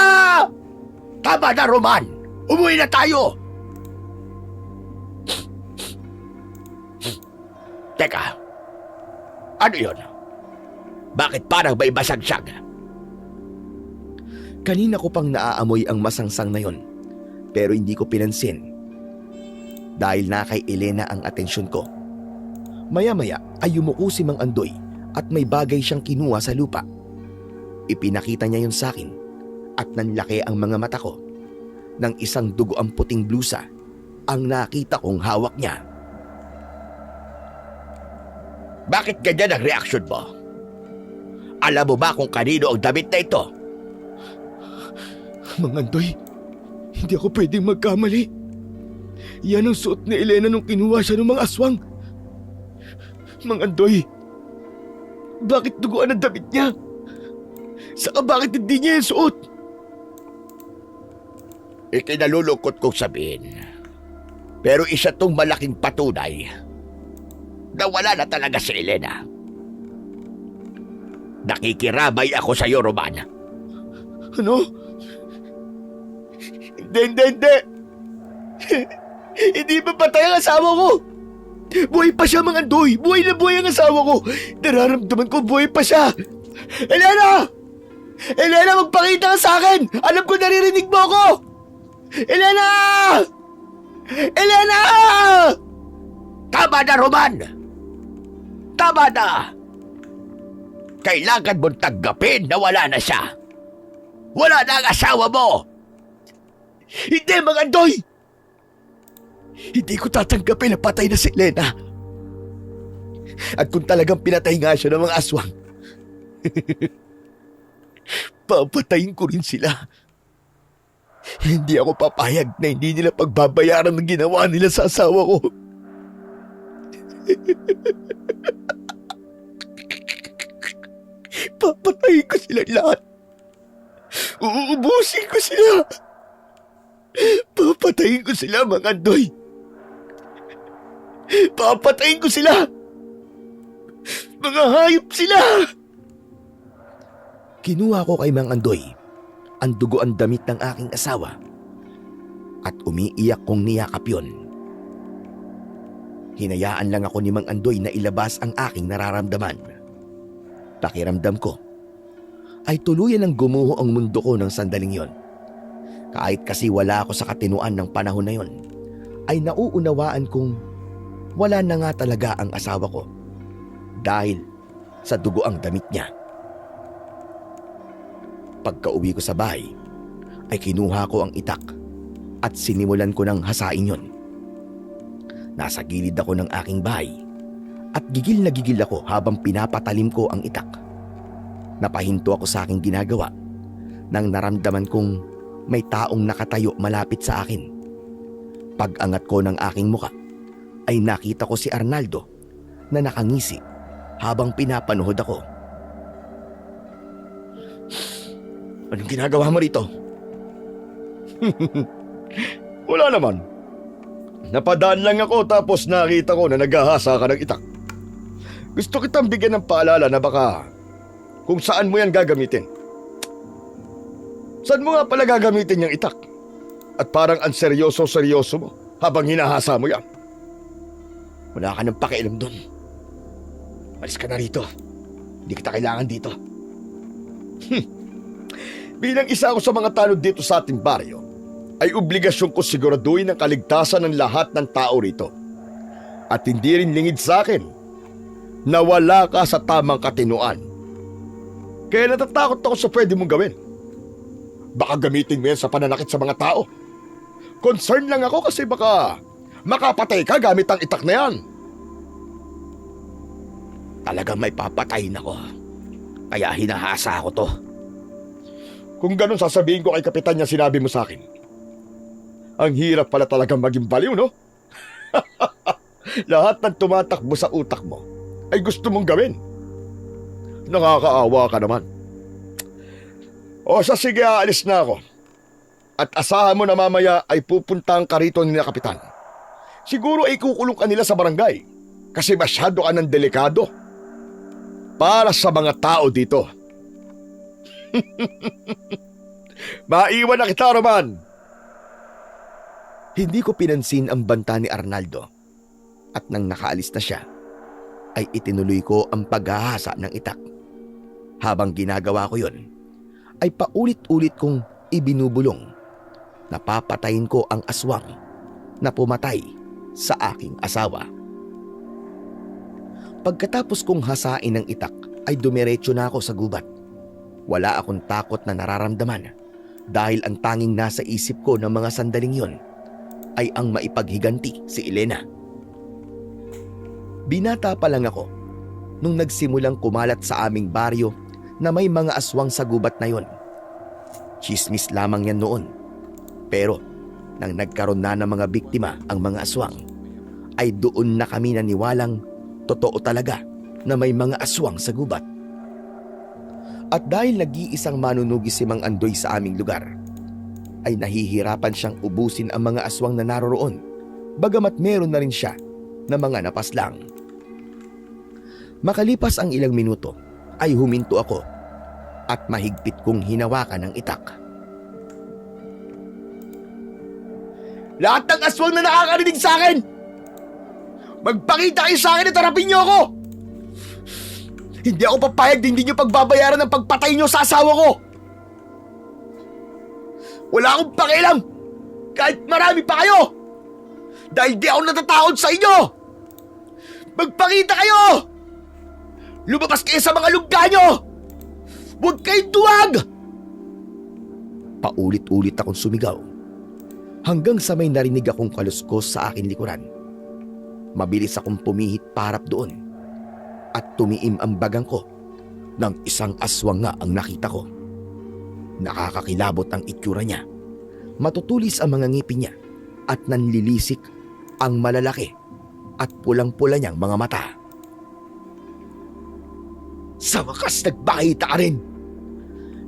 Tama na, Roman. Umuwi na tayo. Teka. Ano yun? Bakit parang may masagsag? Kanina ko pang naaamoy ang masangsang na yon, pero hindi ko pinansin. Dahil na kay Elena ang atensyon ko. Maya-maya ay yumuko si Mang Andoy at may bagay siyang kinuha sa lupa. Ipinakita niya yun sa akin at nanlaki ang mga mata ko. Nang isang dugo ang puting blusa ang nakita kong hawak niya. Bakit ganyan ang reaksyon mo? Alam mo ba kung kanino ang damit na ito? Mang Andoy, hindi ako pwedeng magkamali. Yan ang suot ni Elena nung kinuha siya ng mga aswang. Mang Andoy, bakit duguan ang damit niya? Saka bakit hindi niya yung suot? Ikinalulungkot kong sabihin. Pero isa tong malaking patunay na wala na talaga si Elena. Nakikiramay ako sa iyo, Roman. Ano? Hindi. Hindi pa patay ang asawa ko. Buhay pa siya, Mang Andoy. Buhay na buhay ang asawa ko. Nararamdaman ko buhay pa siya. Elena! Elena, magpakita ka sa akin! Alam ko naririnig mo ako! Elena! Elena! Tama na, Roman! Tama na! Kailangan mong tanggapin na wala na siya. Wala na ang asawa mo! Hindi, Mang Andoy! Hindi ko tatanggapin na patay na si Elena. At kung talagang pinatay nga siya ng mga aswang, papatayin ko rin sila. Hindi ako papayag na hindi nila pagbabayaran ng ginawa nila sa asawa ko. Papatayin ko sila lahat. Uubusin ko sila. Papatayin ko sila, Mang Andoy. Papatayin ko sila. Mga hayop sila. Kinuha ko kay Mang Andoy ang dugo ang damit ng aking asawa at umiiyak kong niyakap yun. Hinayaan lang ako ni Mang Andoy na ilabas ang aking nararamdaman. Pakiramdam ko ay tuluyan ng gumuho ang mundo ko ng sandaling yon. Kahit kasi wala ako sa katinuan ng panahon na yon, ay nauunawaan kong wala na nga talaga ang asawa ko dahil sa dugo ang damit niya. Pagka-uwi ko sa bahay, ay kinuha ko ang itak at sinimulan ko ng hasain yon. Nasa gilid ako ng aking bahay at gigil na gigil ako habang pinapatalim ko ang itak. Napahinto ako sa aking ginagawa nang naramdaman kong may taong nakatayo malapit sa akin. Pag-angat ko ng aking muka, ay nakita ko si Arnaldo na nakangisi habang pinapanood ako. Anong ginagawa mo rito? Wala naman. Napadaan lang ako tapos nakita ko na naghahasa ka ng itak. Gusto kitang bigyan ng paalala na baka kung saan mo yan gagamitin. Saan mo nga pala gagamitin yung itak? At parang ang seryoso-seryoso mo habang hinahasa mo yan. Wala ka nang pakialam dun. Malis ka na rito. Hindi kita kailangan dito. Bilang isa ako sa mga tanod dito sa ating baryo, ay obligasyon ko siguraduhin ang kaligtasan ng lahat ng tao rito. At hindi rin lingid sa akin na wala ka sa tamang katinuan. Kaya natatakot ako sa pwede mong gawin. Baka gamitin mo yan sa pananakit sa mga tao. Concern lang ako kasi baka makapatay ka gamit ang itak na yan. Talagang may papatayin ako. Kaya hinahasa ako to. Kung ganun sasabihin ko kay kapitan niya sinabi mo sa akin. Ang hirap pala talagang maging baliw, no? Lahat ng tumatakbo sa utak mo ay gusto mong gawin. Nakakaawa ka naman. O sige, aalis na ako. At asahan mo na mamaya ay pupuntahan ka rito ni na kapitan. Siguro ay kukulong ka nila sa barangay kasi masyado ka ng delikado para sa mga tao dito. Maiwan na kita, Roman. Hindi ko pinansin ang banta ni Arnaldo at nang nakaalis na siya, ay itinuloy ko ang paghahasa ng itak. Habang ginagawa ko yon, ay paulit-ulit kong ibinubulong na papatayin ko ang aswang na pumatay sa aking asawa. Pagkatapos kong hasain ng itak ay dumiretso na ako sa gubat. Wala akong takot na nararamdaman dahil ang tanging nasa isip ko ng mga sandaling yon ay ang maipaghiganti si Elena. Binata pa lang ako nung nagsimulang kumalat sa aming baryo na may mga aswang sa gubat na yon. Chismis lamang yan noon. Pero nang nagkaroon na ng mga biktima ang mga aswang, ay doon na kami naniwalang totoo talaga na may mga aswang sa gubat. At dahil nag-iisang manunugis si Mang Andoy sa aming lugar, ay nahihirapan siyang ubusin ang mga aswang na naroroon, bagamat meron na rin siya na mga napaslang. Makalipas ang ilang minuto, ay huminto ako at mahigpit kong hinawakan ang itak. Lahat ng aswang na nakakarinig sa akin, magpakita kayo sa akin at harapin niyo ako! Hindi ako papayag din niyo pagbabayaran ng pagpatay niyo sa asawa ko! Wala akong pakialam kahit marami pa kayo! Dahil di ako natatakot sa inyo! Magpakita kayo! Lumabas kayo sa mga lugda niyo! Huwag kayong duwag! Paulit-ulit akong sumigaw hanggang sa may narinig akong kaluskos sa aking likuran. Mabilis akong pumihit parap doon at tumiim ang bagang ko nang isang aswang nga ang nakita ko. Nakakakilabot ang itsura niya. Matutulis ang mga ngipin niya at nanlilisik ang malalaki at pulang-pula niyang mga mata. Sa wakas nagpakita ka rin.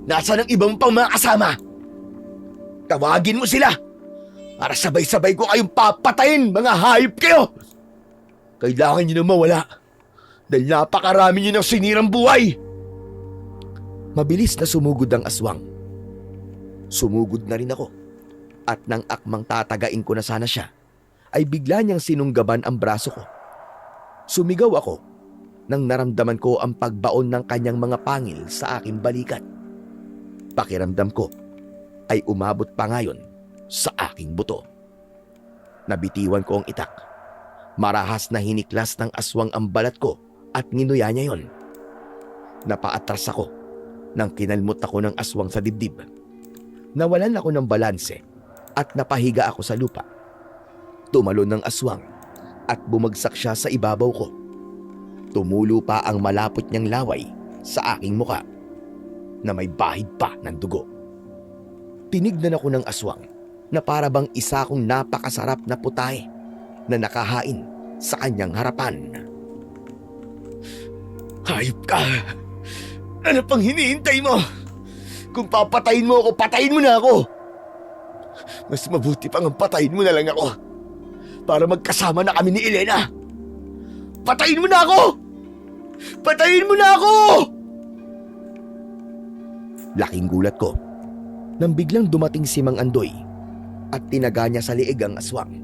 Nasaan ang ibang pang mga kasama? Tawagin mo sila para sabay-sabay ko kayong papatayin, mga hayop kayo! Kailangan niyo na mawala dahil napakarami niyo ng sinirang buhay! Mabilis na sumugod ang aswang. Sumugod na rin ako at nang akmang tatagain ko na sana siya, ay bigla niyang sinunggaban ang braso ko. Sumigaw ako nang naramdaman ko ang pagbaon ng kanyang mga pangil sa aking balikat. Pakiramdam ko ay umabot pa ngayon sa aking buto. Nabitiwan ko ang itak. Marahas na hiniklas ng aswang ang balat ko at nginuya niya yon. Napaatras ako nang kinalmot ako ng aswang sa dibdib. Nawalan ako ng balanse at napahiga ako sa lupa. Tumalon ng aswang at bumagsak siya sa ibabaw ko. Tumulo pa ang malapot niyang laway sa aking muka na may bahid pa ng dugo. Tinignan ako ng aswang na para bang isa kong napakasarap na putahe na nakahain sa kanyang harapan. Hayop ka! Ano pang hinihintay mo? Kung papatayin mo ako, patayin mo na ako! Mas mabuti pang patayin mo na lang ako para magkasama na kami ni Elena! Patayin mo na ako! Patayin mo na ako! Laking gulat ko nang biglang dumating si Mang Andoy at tinaga niya sa liig ang aswang.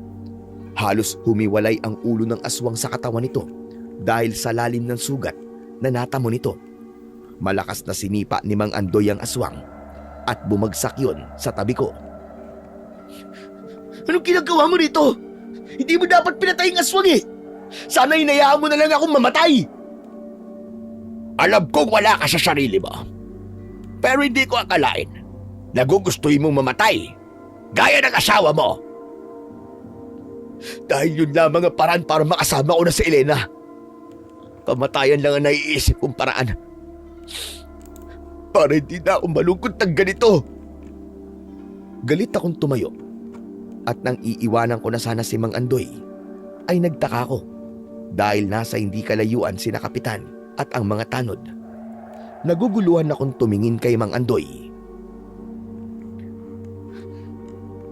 Halos humiwalay ang ulo ng aswang sa katawan nito dahil sa lalim ng sugat na natamo nito. Malakas na sinipa ni Mang Andoy ang aswang at bumagsak yon sa tabi ko. Anong ginagawa mo rito? Hindi mo dapat pinatay ang aswang eh. Sana hinayaan mo na lang akong mamatay. Alam kong wala ka sa sarili mo. Pero hindi ko akalain na gugustuhin mong mamatay gaya ng asawa mo. Dahil yun lamang ang paraan para makasama ko na si Elena. Kamatayan lang ang naiisip kong paraan. Para hindi na ako malungkot ng ganito. Galit akong tumayo. At nang iiwanan ko na sana si Mang Andoy, ay nagtaka ko dahil nasa hindi kalayuan sina Kapitan at ang mga tanod. Naguguluhan akong tumingin kay Mang Andoy.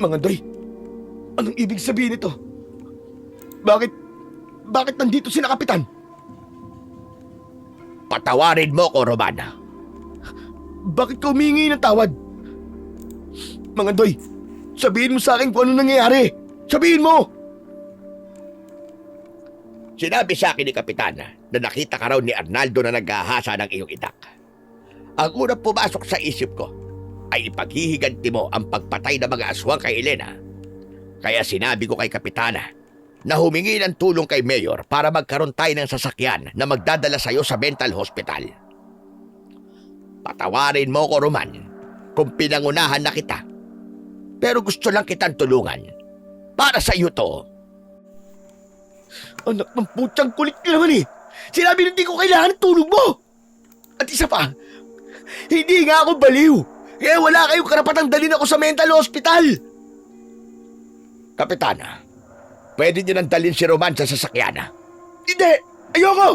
Mang Andoy, anong ibig sabihin nito? Bakit nandito sina Kapitan? Patawarin mo ko, Roman. Bakit ka humingi ng tawad? Mang Andoy, sabihin mo sa akin kung ano nangyayari. Sabihin mo! Sinabi sa akin ni Kapitan na nakita ka raw ni Arnaldo na naghahasa ng iyong itak. Ang unang pumasok sa isip ko ay ipaghihiganti mo ang pagpatay ng mga aswang kay Elena. Kaya sinabi ko kay Kapitana na humingi ng tulong kay Mayor para magkaroon tayo ng sasakyan na magdadala sa'yo sa mental hospital. Patawarin mo ko, Roman, kung pinangunahan na kita. Pero gusto lang kitang tulungan. Para sa iyo to. Anak ng putyang kulit ka naman eh. Sinabi na hindi ko kailangan ng tulong mo. At isa pa, hindi nga ako baliw. Kaya wala kayong karapatang dalhin ako sa mental hospital. Kapitana, pwede niyo nang dalhin si Roman sa sasakyan. Hindi! Ayoko!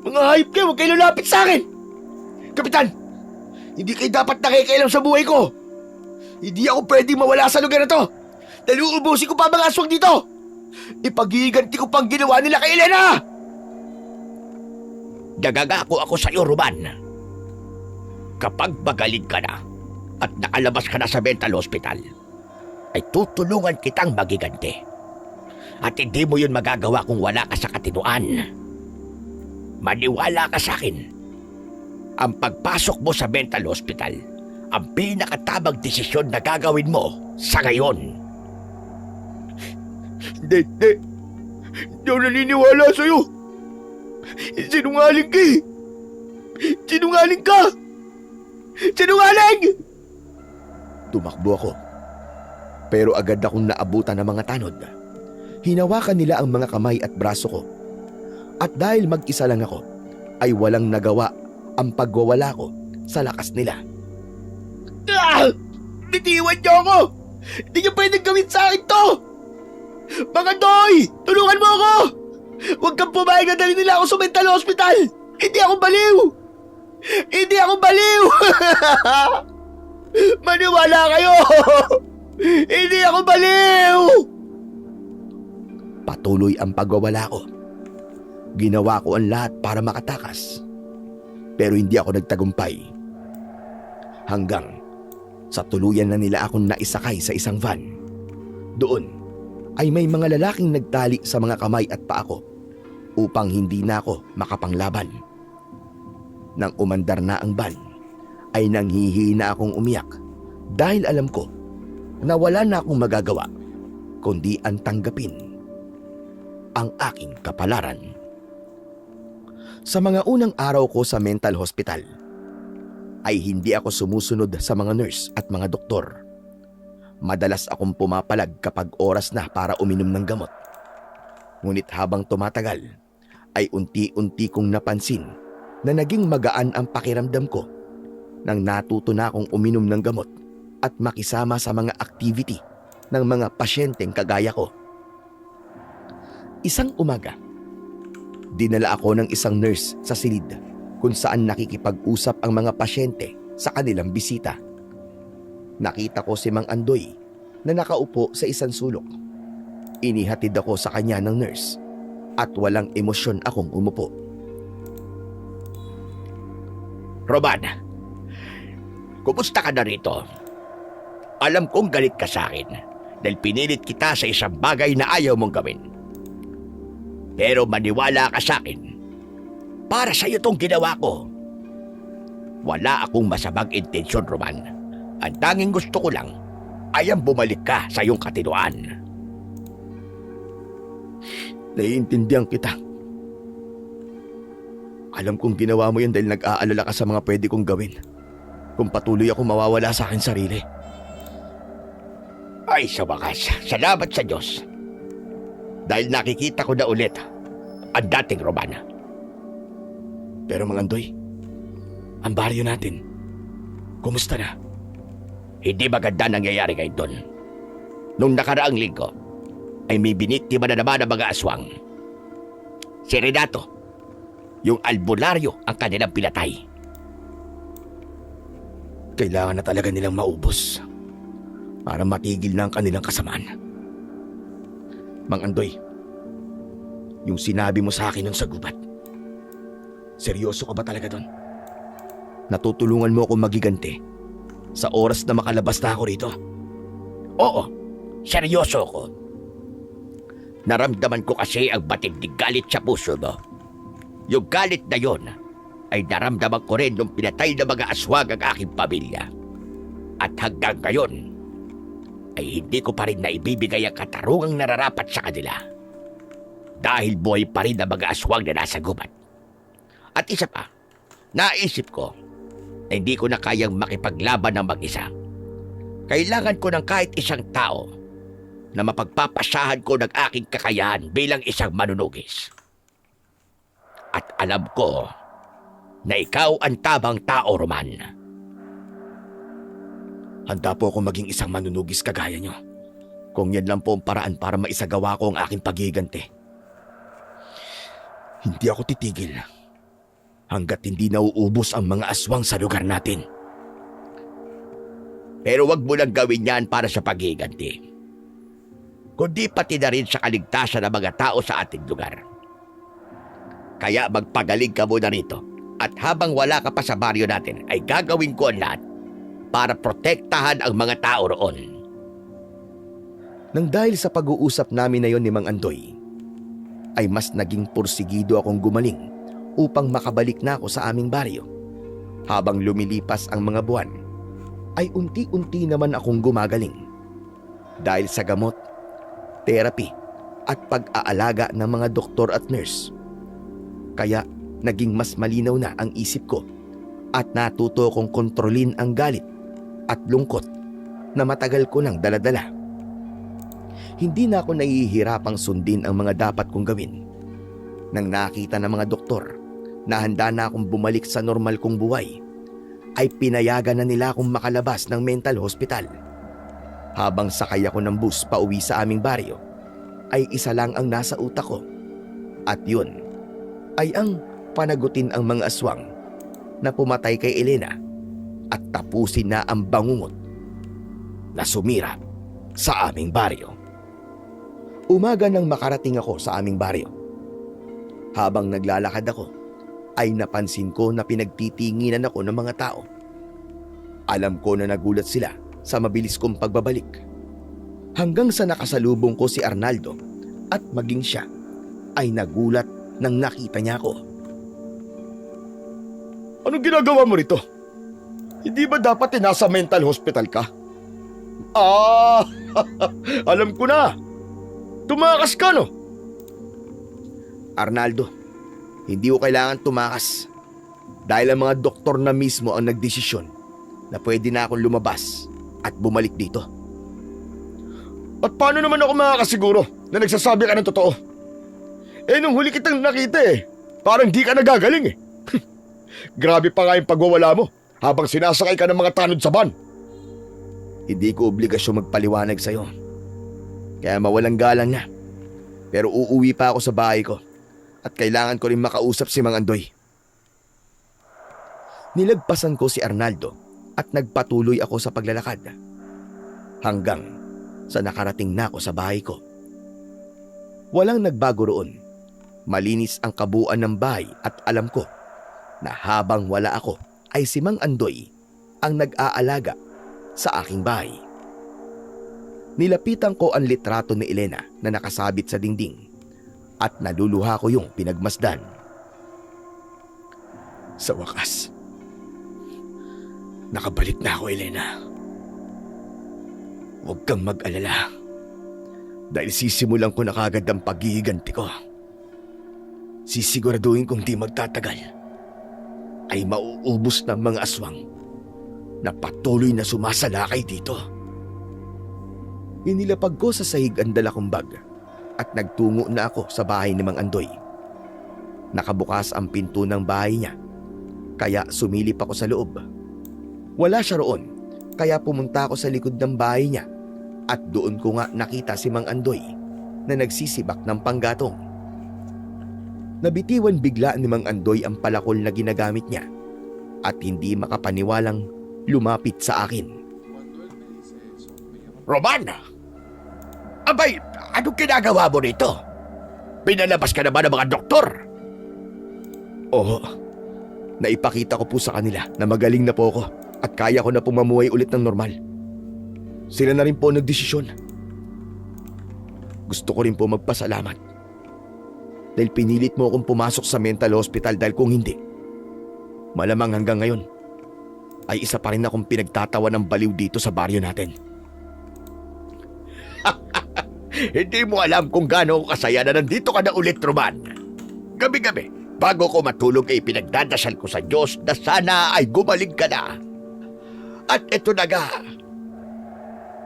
Mga hayop kayo, huwag kayo lalapit sa akin! Kapitan, hindi kayo dapat nakikialam sa buhay ko. Hindi ako pwedeng mawala sa lugar na to. Dahil uubusin ko pa mga aswang dito. Ipaghihiganti ko pang ginawa nila kay Elena! Nagagako ako sa iyo, Roman. Kapag magaling ka na at nakalabas ka na sa mental hospital, ay tutulungan kitang magiganti. At hindi mo yun magagawa kung wala ka sa katinuan. Maniwala ka sa akin. Ang pagpasok mo sa mental hospital, ang pinakatabang desisyon na gagawin mo sa ngayon. Hindi. Hindi ako naniniwala sa'yo. Sinungaling ka eh. Sinungaling ka! Sinungaling! Tumakbo ako. Pero agad akong naabutan ng mga tanod. Hinawakan nila ang mga kamay at braso ko. At dahil mag-isa lang ako, ay walang nagawa ang pagwawala ko sa lakas nila. Bitiwan niyo ako! Hindi niyo pwedeng gawin sa akin to! Mga Doy! Tulungan mo ako! Huwag kang pumayag na dali nila ako sa mental hospital! Hindi ako baliw! Hindi ako baliw! Maniwala kayo! Hindi ako baliw! Patuloy ang pagwawala ko. Ginawa ko ang lahat para makatakas. Pero hindi ako nagtagumpay. Hanggang sa tuluyan na nila akong naisakay sa isang van. Doon ay may mga lalaking nagtali sa mga kamay at paa ko upang hindi na ako makapanglaban. Nang umandar na ang van, ay nanghihina akong umiyak dahil alam ko na wala na akong magagawa kundi ang tanggapin ang aking kapalaran. Sa mga unang araw ko sa mental hospital, ay hindi ako sumusunod sa mga nurse at mga doktor. Madalas akong pumapalag kapag oras na para uminom ng gamot. Ngunit habang tumatagal, ay unti-unti kong napansin na naging magaan ang pakiramdam ko nang natuto na akong uminom ng gamot at makisama sa mga activity ng mga pasyenteng kagaya ko. Isang umaga, dinala ako ng isang nurse sa silid kung saan nakikipag-usap ang mga pasyente sa kanilang bisita. Nakita ko si Mang Andoy na nakaupo sa isang sulok. Inihatid ako sa kanya ng nurse at walang emosyon akong umupo. Roman, kumusta ka na rito? Alam kong galit ka sa akin dahil pinilit kita sa isang bagay na ayaw mong gawin. Pero maniwala ka sa akin, para sa iyo tong ginawa ko. Wala akong masamang intensyon, Roman. Ang tanging gusto ko lang ay ang bumalik ka sa iyong katinuan. Naiintindihan kita. Alam kong ginawa mo yan dahil nag-aalala ka sa mga pwede kong gawin. Kung patuloy ako mawawala sa akin sarili. Ay, sa wakas, salamat sa Diyos. Dahil nakikita ko na ulit ang dating Romana. Pero Mang Andoy, ang baryo natin, kumusta na? Hindi maganda nangyayari ngayon doon. Nung nakaraang linggo, ay may biniktima na naman ang mga aswang. Si Renato, yung albularyo ang kanilang pinatay. Kailangan na talaga nilang maubos para matigil na ang kanilang kasamaan. Mang Andoy, yung sinabi mo sa akin nun sa gubat, seryoso ka ba talaga doon? Natutulungan mo akong magiganti sa oras na makalabas na ako rito? Oo, seryoso ko. Naramdaman ko kasi ang matinding galit sa puso mo. Yung galit na yon ay naramdaman ko rin nung pinatay ng mga aswang ang aking pamilya. At hanggang ngayon, ay hindi ko pa rin naibibigay ang katarungang nararapat sa kanila. Dahil buhay pa rin ang mga aswang na nasa gubat. At isa pa, naisip ko na hindi ko na kayang makipaglaban ng mag-isa. Kailangan ko ng kahit isang tao na mapagpapasahan ko ng aking kakayahan bilang isang manunugis. At alam ko na ikaw ang tamang tao, Roman. Handa po akong maging isang manunugis kagaya nyo. Kung yan lang po ang paraan para maisagawa ko ang aking paghiganti. Hindi ako titigil hanggat hindi nauubos ang mga aswang sa lugar natin. Pero wag mo lang gawin yan para sa paghiganti, kundi pati na rin sa kaligtasan ng mga tao sa ating lugar. Kaya magpagaling ka muna rito at habang wala ka pa sa baryo natin ay gagawin ko ang lahat para protektahan ang mga tao roon. Nang dahil sa pag-uusap namin na yon ni Mang Andoy, ay mas naging porsigido akong gumaling upang makabalik na ako sa aming baryo. Habang lumilipas ang mga buwan, ay unti-unti naman akong gumagaling. Dahil sa gamot, therapy at pag-aalaga ng mga doktor at nurse. Kaya naging mas malinaw na ang isip ko at natuto kong kontrolin ang galit at lungkot na matagal ko nang daladala. Hindi na ako nahihirapang sundin ang mga dapat kong gawin. Nang nakita ng mga doktor na handa na akong bumalik sa normal kong buhay, ay pinayagan na nila akong makalabas ng mental hospital. Habang sakay ako ng bus pa uwi sa aming baryo, ay isa lang ang nasa utak ko. At yun ay ang panagutin ang mga aswang na pumatay kay Elena at tapusin na ang bangungot na sumira sa aming baryo. Umaga nang makarating ako sa aming baryo. Habang naglalakad ako, ay napansin ko na pinagtitinginan ako ng mga tao. Alam ko na nagulat sila sa mabilis kong pagbabalik. Hanggang sa nakasalubong ko si Arnaldo at maging siya ay nagulat nang nakita niya ako. Anong ginagawa mo rito? Hindi ba dapat nasa mental hospital ka? Alam ko na. Tumakas ka, no? Arnaldo, hindi ko kailangan tumakas dahil ang mga doktor na mismo ang nagdesisyon na pwede na akong lumabas at bumalik dito. At paano naman ako makakasiguro na nagsasabi ka ng totoo? Nung huli kitang nakita parang di ka nagagaling . Grabe pa nga yung pagwawala mo habang sinasakay ka ng mga tanod sa van. Hindi ko obligasyon magpaliwanag sa'yo. Kaya mawalang galang na. Pero uuwi pa ako sa bahay ko at kailangan ko rin makausap si Mang Andoy. Nilagpasan ko si Arnaldo at nagpatuloy ako sa paglalakad. Hanggang sa nakarating na ako sa bahay ko. Walang nagbago roon. Malinis ang kabuuan ng bahay at alam ko na habang wala ako ay si Mang Andoy ang nag-aalaga sa aking bahay. Nilapitan ko ang litrato ni Elena na nakasabit sa dingding at naluluha ko yung pinagmasdan. Sa wakas, nakabalik na ako, Elena. Huwag kang mag-alala. Dahil sisimulan ko na kagad ang paghihiganti ko. Sisiguraduhin kong di magtatagal ay mauubos ng mga aswang na patuloy na sumasalakay dito. Inilapag ko sa sahig ang dala kong bag at nagtungo na ako sa bahay ni Mang Andoy. Nakabukas ang pinto ng bahay niya, kaya sumilip ako sa loob. Wala siya roon, kaya pumunta ako sa likod ng bahay niya at doon ko nga nakita si Mang Andoy na nagsisibak ng panggatong. Nabitiwan bigla ni Mang Andoy ang palakol na ginagamit niya at hindi makapaniwalang lumapit sa akin. Roman! Abay, anong ginagawa mo rito? Pinalabas ka na ba ng mga doktor? Oo, naipakita ko po sa kanila na magaling na po ako at kaya ko na pong mamuhay ulit ng normal. Sila na rin po nagdesisyon. Gusto ko rin po magpasalamat dahil pinilit mo akong pumasok sa mental hospital dahil kung hindi, malamang hanggang ngayon ay isa pa rin akong pinagtatawa ng baliw dito sa baryo natin. Hindi mo alam kung gaano ako kasaya na nandito ka na ulit, Roman. Gabi-gabi, bago ko matulog ay pinagdadasal ko sa Diyos na sana ay gumaling ka na. At eto na nga,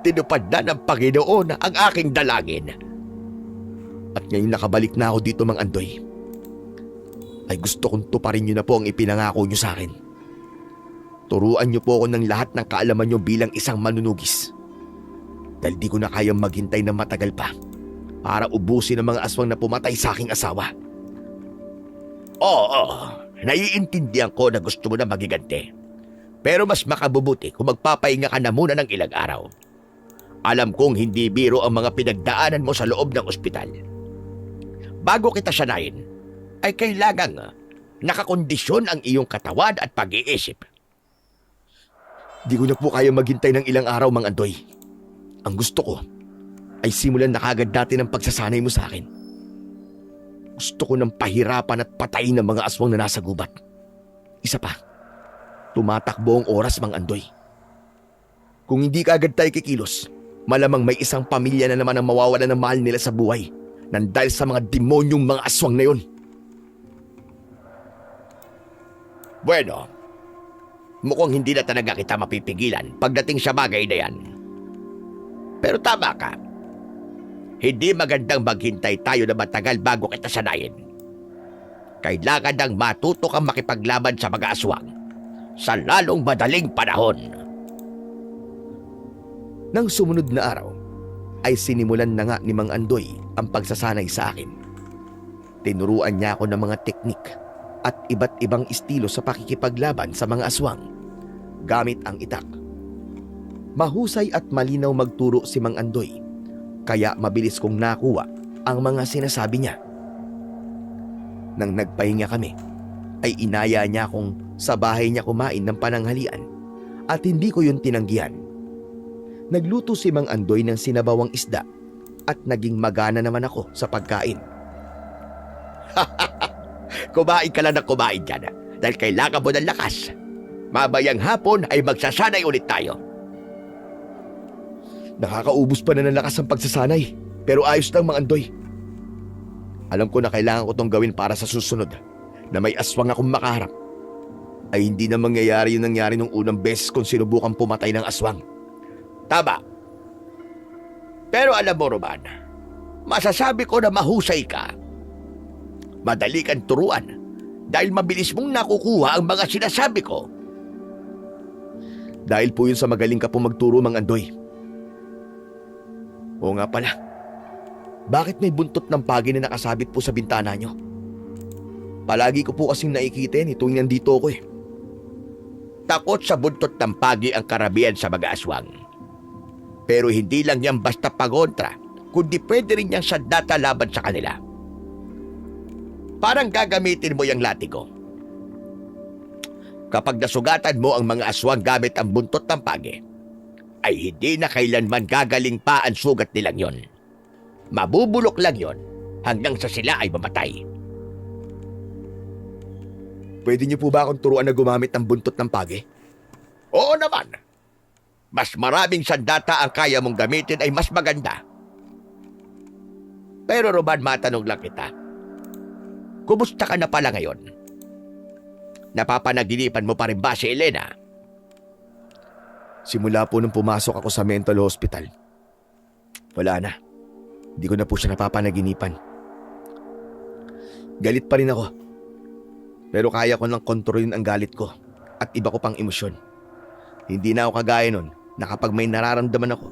tinupad na ng Panginoon ang aking dalangin. At ngayon nakabalik na ako dito, Mang Andoy, ay gusto kong tuparin niyo na po ang ipinangako niyo sa akin. Turuan niyo po ako ng lahat ng kaalaman niyo bilang isang manunugis. Dahil di ko na kayang maghintay na matagal pa para ubusin ang mga aswang na pumatay sa aking asawa. Oo, naiintindihan ko na gusto mo na magiganti. Pero mas makabubuti kung magpapahinga ka na muna ng ilang araw. Alam kong hindi biro ang mga pinagdaanan mo sa loob ng ospital. Bago kita sanayin, ay kailangang nakakondisyon ang iyong katawan at pag-iisip. Di ko na po kaya maghintay ng ilang araw, Mang Andoy. Ang gusto ko ay simulan na kagad natin ang pagsasanay mo sa akin. Gusto ko ng pahirapan at patayin ng mga aswang na nasa gubat. Isa pa, tumatakbo ang oras, Mang Andoy. Kung hindi kagad tayo kikilos, malamang may isang pamilya na naman ang mawawalan ng mahal nila sa buhay nang dahil sa mga demonyong mga aswang na yon. Bueno, mukhang hindi na talaga kita mapipigilan pagdating sa bagay na yan. Pero tama ka. Hindi magandang maghintay tayo na matagal bago kita sanayin. Kailangan nang matuto kang makipaglaban sa mga aswang sa lalong madaling panahon. Nang sumunod na araw, ay sinimulan na nga ni Mang Andoy ang pagsasanay sa akin. Tinuruan niya ako ng mga teknik at iba't ibang estilo sa pakikipaglaban sa mga aswang gamit ang itak. Mahusay at malinaw magturo si Mang Andoy, kaya mabilis kong nakuha ang mga sinasabi niya. Nang nagpahinga kami, ay inaya niya akong sa bahay niya kumain ng pananghalian at hindi ko yun tinanggihan. Nagluto si Mang Andoy ng sinabawang isda at naging magana naman ako sa pagkain. Kumain ka lang na kumain dyan dahil kailangan mo ng lakas. Mamayang hapon ay magsasanay ulit tayo. Nakakaubos pa na ng lakas ang pagsasanay, pero ayos lang, Mang Andoy. Alam ko na kailangan ko tong gawin para sa susunod na may aswang akong makaharap. Ay hindi na mangyayari yung nangyari nung unang beses kung sinubukan pumatay ng aswang. Tama. Pero alam mo, Roman, masasabi ko na mahusay ka. Madali kang turuan dahil mabilis mong nakukuha ang mga sinasabi ko. Dahil po yun sa magaling ka po magturo, Mang Andoy. Oo nga pala, bakit may buntot ng pagi na nakasabit po sa bintana nyo? Palagi ko po kasing nakikita yan tuwing nandito ako eh. Takot sa buntot ng pagi ang karamihan sa mga aswang. Pero hindi lang yan basta pagontra, kundi pwede rin niyang sandata laban sa kanila. Parang gagamitin mo yung latigo. Kapag nasugatan mo ang mga aswang gamit ang buntot ng pagi, ay hindi na kailanman gagaling pa ang sugat nilang yon. Mabubulok lang yon hanggang sa sila ay mamatay. Pwede niyo po ba akong turuan na gumamit ng buntot ng pagi? Oo naman. Mas maraming sandata ang kaya mong gamitin ay mas maganda. Pero Roman, matanong lang kita. Kumusta ka na pala ngayon? Napapanaginipan mo pa rin ba si Elena? Simula po nung pumasok ako sa mental hospital, wala na. Hindi ko na po siya napapanaginipan. Galit pa rin ako. Pero kaya ko lang kontrolin ang galit ko at iba ko pang emosyon. Hindi na ako kagaya nun na kapag may nararamdaman ako,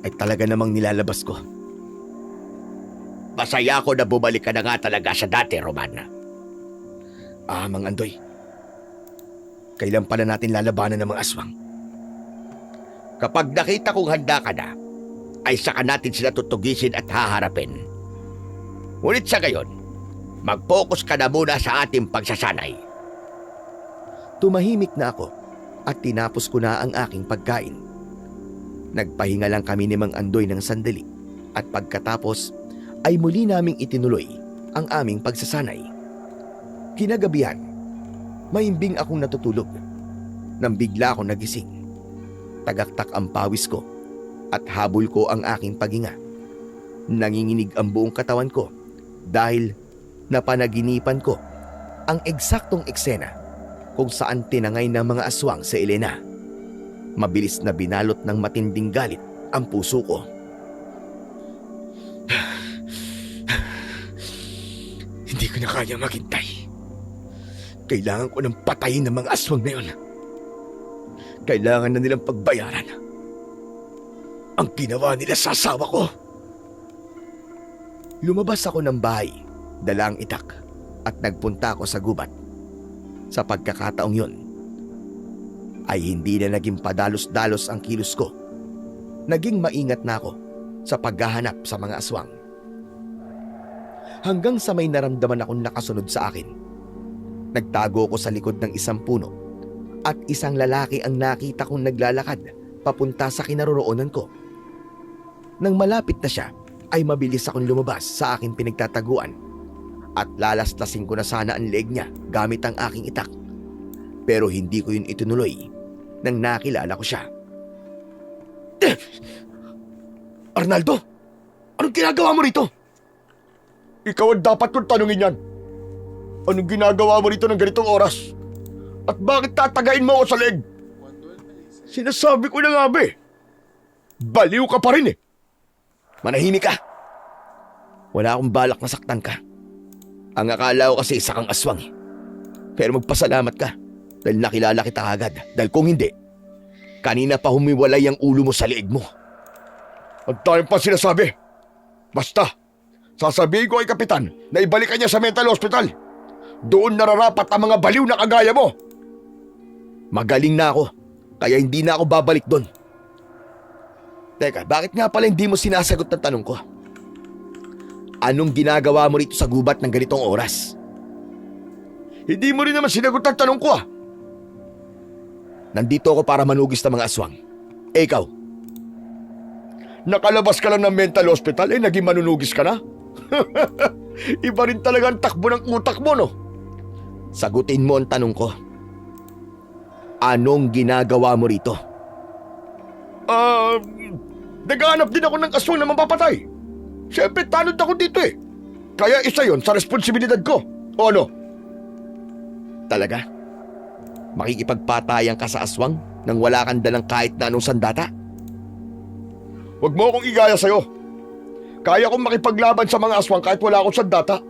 ay talaga namang nilalabas ko. Masaya ako na bumalik ka na nga talaga sa dati, Roman. Mang Andoy, kailan pala natin lalabanan ng mga aswang? Kapag nakita kong handa ka na, ay saka natin sila tutugisin at haharapin. Ngunit sa gayon, mag-focus ka na muna sa ating pagsasanay. Tumahimik na ako at tinapos ko na ang aking pagkain. Nagpahinga lang kami ni Mang Andoy ng sandali at pagkatapos ay muli naming itinuloy ang aming pagsasanay. Kinagabihan, mahimbing akong natutulog nang bigla akong nagising. Tagaktak ang pawis ko at habol ko ang aking paghinga. Nanginginig ang buong katawan ko dahil napanaginipan ko ang eksaktong eksena kung saan tinangay ng mga aswang sa Elena. Mabilis na binalot ng matinding galit ang puso ko. Hindi ko na kaya maghintay. Kailangan ko ng patayin ng mga aswang na yun. Kailangan na nilang pagbayaran ang ginawa nila sa asawa ko. Lumabas ako ng bahay, dala ang itak at nagpunta ako sa gubat. Sa pagkakataong yun, ay hindi na naging padalos-dalos ang kilos ko. Naging maingat na ako sa paghahanap sa mga aswang. Hanggang sa may naramdaman akong nakasunod sa akin. Nagtago ko sa likod ng isang puno at isang lalaki ang nakita kong naglalakad papunta sa kinaroroonan ko. Nang malapit na siya, ay mabilis akong lumabas sa aking pinagtataguan at lalastasin ko na sana ang leeg niya gamit ang aking itak. Pero hindi ko yun itinuloy nang nakilala ko siya. Arnaldo! Anong ginagawa mo rito? Ikaw ang dapat kong tanungin yan. Anong ginagawa mo rito ng ganitong oras? At bakit tatagain mo ako sa leeg? Sinasabi ko na nga ba eh. Baliw ka pa rin eh. Manahimik ka. Wala akong balak na saktan ka. Ang akala ko kasi isa kang aswang eh. Pero magpasalamat ka dahil nakilala kita agad. Dahil kung hindi, kanina pa humiwalay ang ulo mo sa leeg mo. Ang dami pa sinasabi. Basta, sasabihin ko kay Kapitan na ibalik ka niya sa mental hospital. Doon nararapat ang mga baliw na kagaya mo. Magaling na ako, kaya hindi na ako babalik doon. Teka, bakit nga pala hindi mo sinasagot ng tanong ko? Anong ginagawa mo rito sa gubat ng ganitong oras? Hindi mo rin naman sinagot ang tanong ko ah. Nandito ako para manugis ng mga aswang. Ikaw? Nakalabas ka lang ng mental hospital naging manunugis ka na? Iba rin talaga ang takbo ng utak mo no? Sagutin mo ang tanong ko. Anong ginagawa mo rito? Naghahanap din ako ng aswang na mapapatay. Siyempre, tanod ako dito eh. Kaya isa yon sa responsibilidad ko. O ano? Talaga? Makikipagpatayan ka sa aswang nang wala kang dalang kahit na anong sandata? Huwag mo akong igaya sa'yo. Kaya kong makipaglaban sa mga aswang kahit wala akong sandata.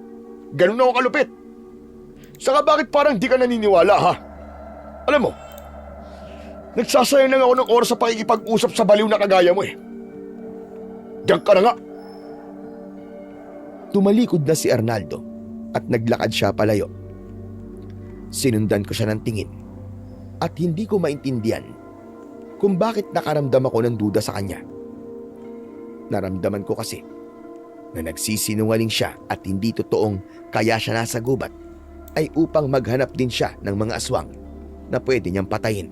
Ganun ako kalupit. Saka bakit parang di ka naniniwala ha? Alam mo, nagsasayang lang ako ng oras sa pakikipag-usap sa baliw na kagaya mo eh. Diyan ka na nga. Tumalikod na si Arnaldo at naglakad siya palayo. Sinundan ko siya ng tingin at hindi ko maintindihan kung bakit nakaramdam ako ng duda sa kanya. Naramdaman ko kasi na nagsisinungaling siya at hindi totoong kaya siya nasa gubat ay upang maghanap din siya ng mga aswang na pwede niyang patayin.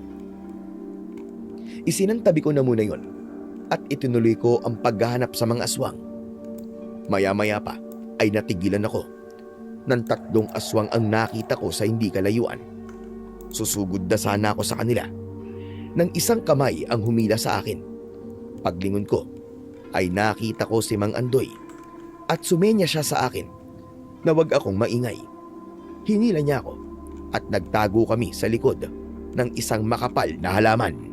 Isinantabi ko na muna yon at itinuloy ko ang paghahanap sa mga aswang. Maya-maya pa ay natigilan ako ng 3 aswang ang nakita ko sa hindi kalayuan. Susugod na sana ako sa kanila nang isang kamay ang humila sa akin. Paglingon ko ay nakita ko si Mang Andoy at sumenya siya sa akin na wag akong maingay. Hinila niya ako at nagtago kami sa likod ng isang makapal na halaman.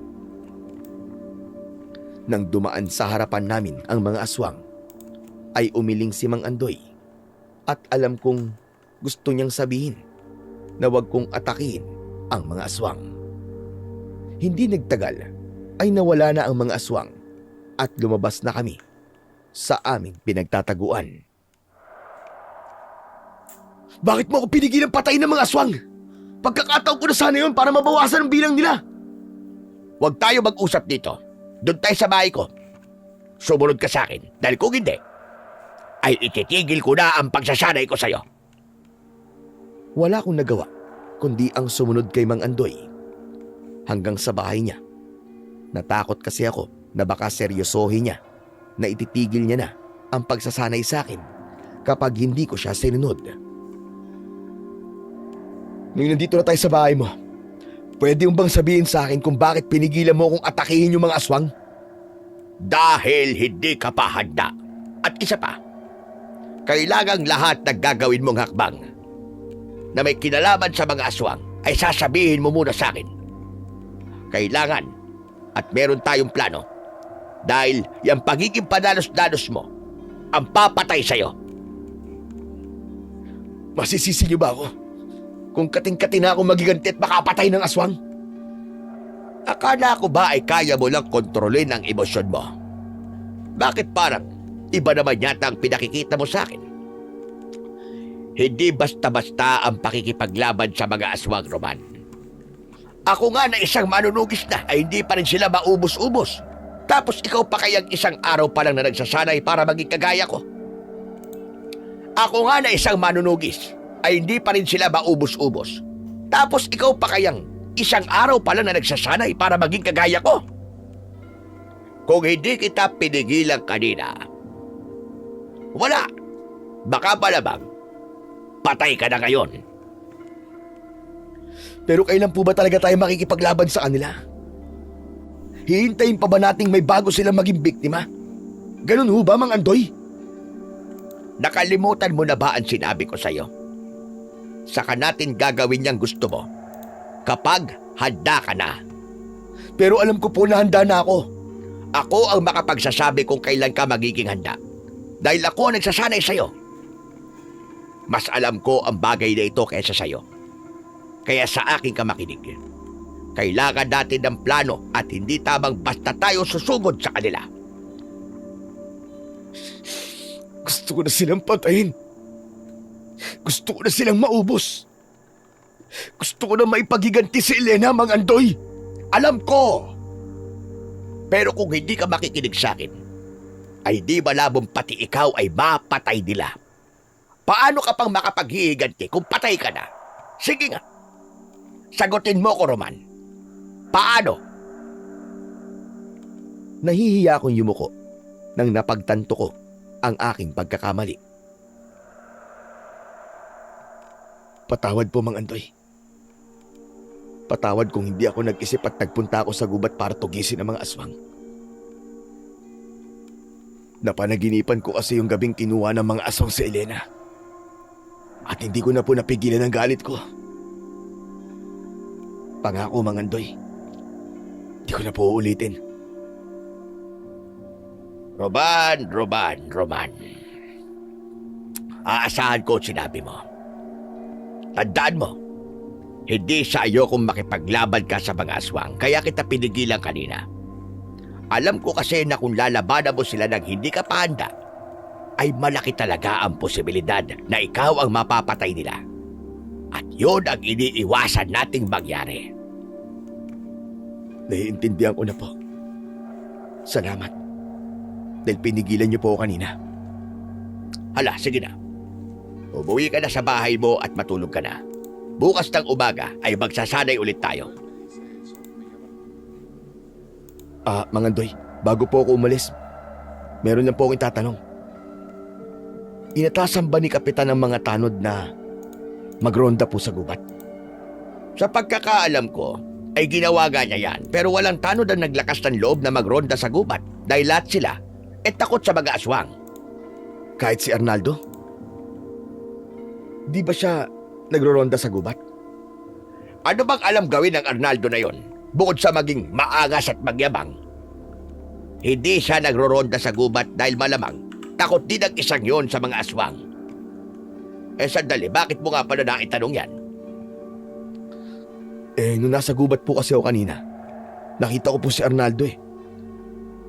Nang dumaan sa harapan namin ang mga aswang, ay umiling si Mang Andoy at alam kong gusto niyang sabihin na wag kong atakihin ang mga aswang. Hindi nagtagal ay nawala na ang mga aswang at lumabas na kami sa aming pinagtataguan. Bakit mo ako pinigilang patayin ng mga aswang? Pagkakataon ko na sana yun para mabawasan ang bilang nila. Huwag tayo mag-usap dito. Doon tayo sa bahay ko. Sumunod ka sa akin dahil kung hindi, ay ititigil ko na ang pagsasanay ko sa'yo. Wala akong nagawa kundi ang sumunod kay Mang Andoy hanggang sa bahay niya. Natakot kasi ako na baka seryosohin niya na ititigil niya na ang pagsasanay sa akin kapag hindi ko siya sinunod. Nung nandito na tayo sa bahay mo, pwede mo bang sabihin sa akin kung bakit pinigilan mo akong atakihin yung mga aswang? Dahil hindi ka pa handa. At isa pa, kailangang lahat ng gagawin mong hakbang na may kinalaman sa mga aswang ay sasabihin mo muna sa akin. Kailangan at meron tayong plano dahil yung pagiging padalos-dalos mo ang papatay sa'yo. Masisisi niyo ba ako? Kung kating-kati na akong magiganti at makapatay ng aswang? Akala ko ba ay kaya mo lang kontrolin ang emosyon mo? Bakit parang iba naman yata ang pinakikita mo sa akin? Hindi basta-basta ang pakikipaglaban sa mga aswang, Roman. Ako nga na isang manunugis na ay hindi pa rin sila maubos-ubos. Tapos ikaw pa kayang isang araw pa lang na nagsasanay para maging kagaya ko. Ako nga na isang manunugis ay hindi pa rin sila maubos-ubos. Tapos ikaw pa kayang isang araw pa lang na nagsasanay para maging kagaya ko. Kung hindi kita pinigilan kanina, wala. Baka malamang patay ka na ngayon. Pero kailan po ba talaga tayo makikipaglaban sa kanila? Hihintayin pa ba nating may bago silang maging biktima? Ganun ho ba, Mang Andoy? Nakalimutan mo na ba ang sinabi ko sa'yo? Saka natin gagawin niyang gusto mo kapag handa ka na. Pero alam ko po na handa na ako. Ako ang makapagsasabi kung kailan ka magiging handa. Dahil ako ang nagsasanay sa'yo. Mas alam ko ang bagay na ito kaysa sa'yo. Kaya sa akin ka makinig. Kailangan natin ng plano at hindi tamang basta tayo susugod sa kanila. Gusto ko na silang patayin. Gusto ko na silang maubos. Gusto ko na maipagiganti si Elena, Mang Andoy. Alam ko! Pero kung hindi ka makikinig sa akin, ay di malabong pati ikaw ay mapatay nila. Paano ka pang makapaghihiganti kung patay ka na? Sige nga. Sagutin mo ko, Roman. Paano? Nahihiya akong yumuko nang napagtanto ko ang aking pagkakamali. Patawad po, Mang Andoy. Patawad kung hindi ako nag-isip at nagpunta ako sa gubat para tugisin ang mga aswang. Napanaginipan ko kasi yung gabing kinuha ng mga aswang si Elena. At hindi ko na po napigilan ang galit ko. Pangako, Mang Andoy. Hindi ko na po uulitin. Roman. Aasahan ko sinabi mo. Tandaan mo, hindi sa iyo kung makipaglaban ka sa mga aswang, kaya kita pinigilan kanina. Alam ko kasi na kung lalabanan mo sila nang hindi ka pa handa, ay malaki talaga ang posibilidad na ikaw ang mapapatay nila. At yun ang iniiwasan nating mangyari. Naiintindihan ko na po. Salamat. Dahil pinigilan niyo po ako kanina. Hala, sige na. Umuwi ka na sa bahay mo at matulog ka na. Bukas ng umaga ay magsasanay ulit tayo. Mang Andoy, bago po ako umalis, meron lang po akong tatanong. Inatasan ba ni Kapitan ang mga tanod na magronda po sa gubat? Sa pagkakaalam ko, ay ginawa nga niya yan. Pero walang tanod ang naglakas ng loob na magronda sa gubat dahil lahat sila takot sa mga aswang. Kahit si Arnaldo? Di ba siya nagroronda sa gubat? Ano bang alam gawin ng Arnaldo na yon? Bukod sa maging maangas at magyabang. Hindi siya nagroronda sa gubat dahil malamang takot din ang isang yon sa mga aswang. Sandali, bakit mo nga pala naitanong yan? Nung nasa gubat po kasi ako kanina, nakita ko po si Arnaldo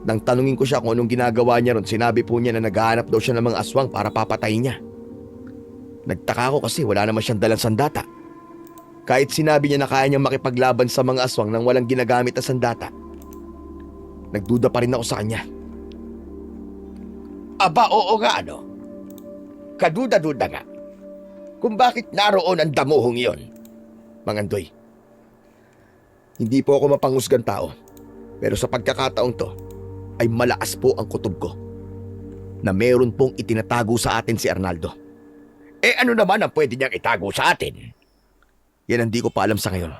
Nang tanungin ko siya kung anong ginagawa niya ron, sinabi po niya na naghahanap daw siya ng mga aswang para papatayin niya. Nagtaka ako kasi wala naman siyang dalang sandata. Kahit sinabi niya na kaya niyang makipaglaban sa mga aswang nang walang ginagamit na sandata, nagduda pa rin ako sa kanya. Aba, oo nga ano. Kaduda-duda nga. Kung bakit naroon ang damuhong iyon. Mang Andoy, hindi po ako mapanghusgang tao, pero sa pagkakataong to, ay malakas po ang kutob ko na meron pong itinatago sa atin si Arnaldo. Ano naman ang pwede niyang itago sa atin? Yan ang di ko pa alam sa ngayon.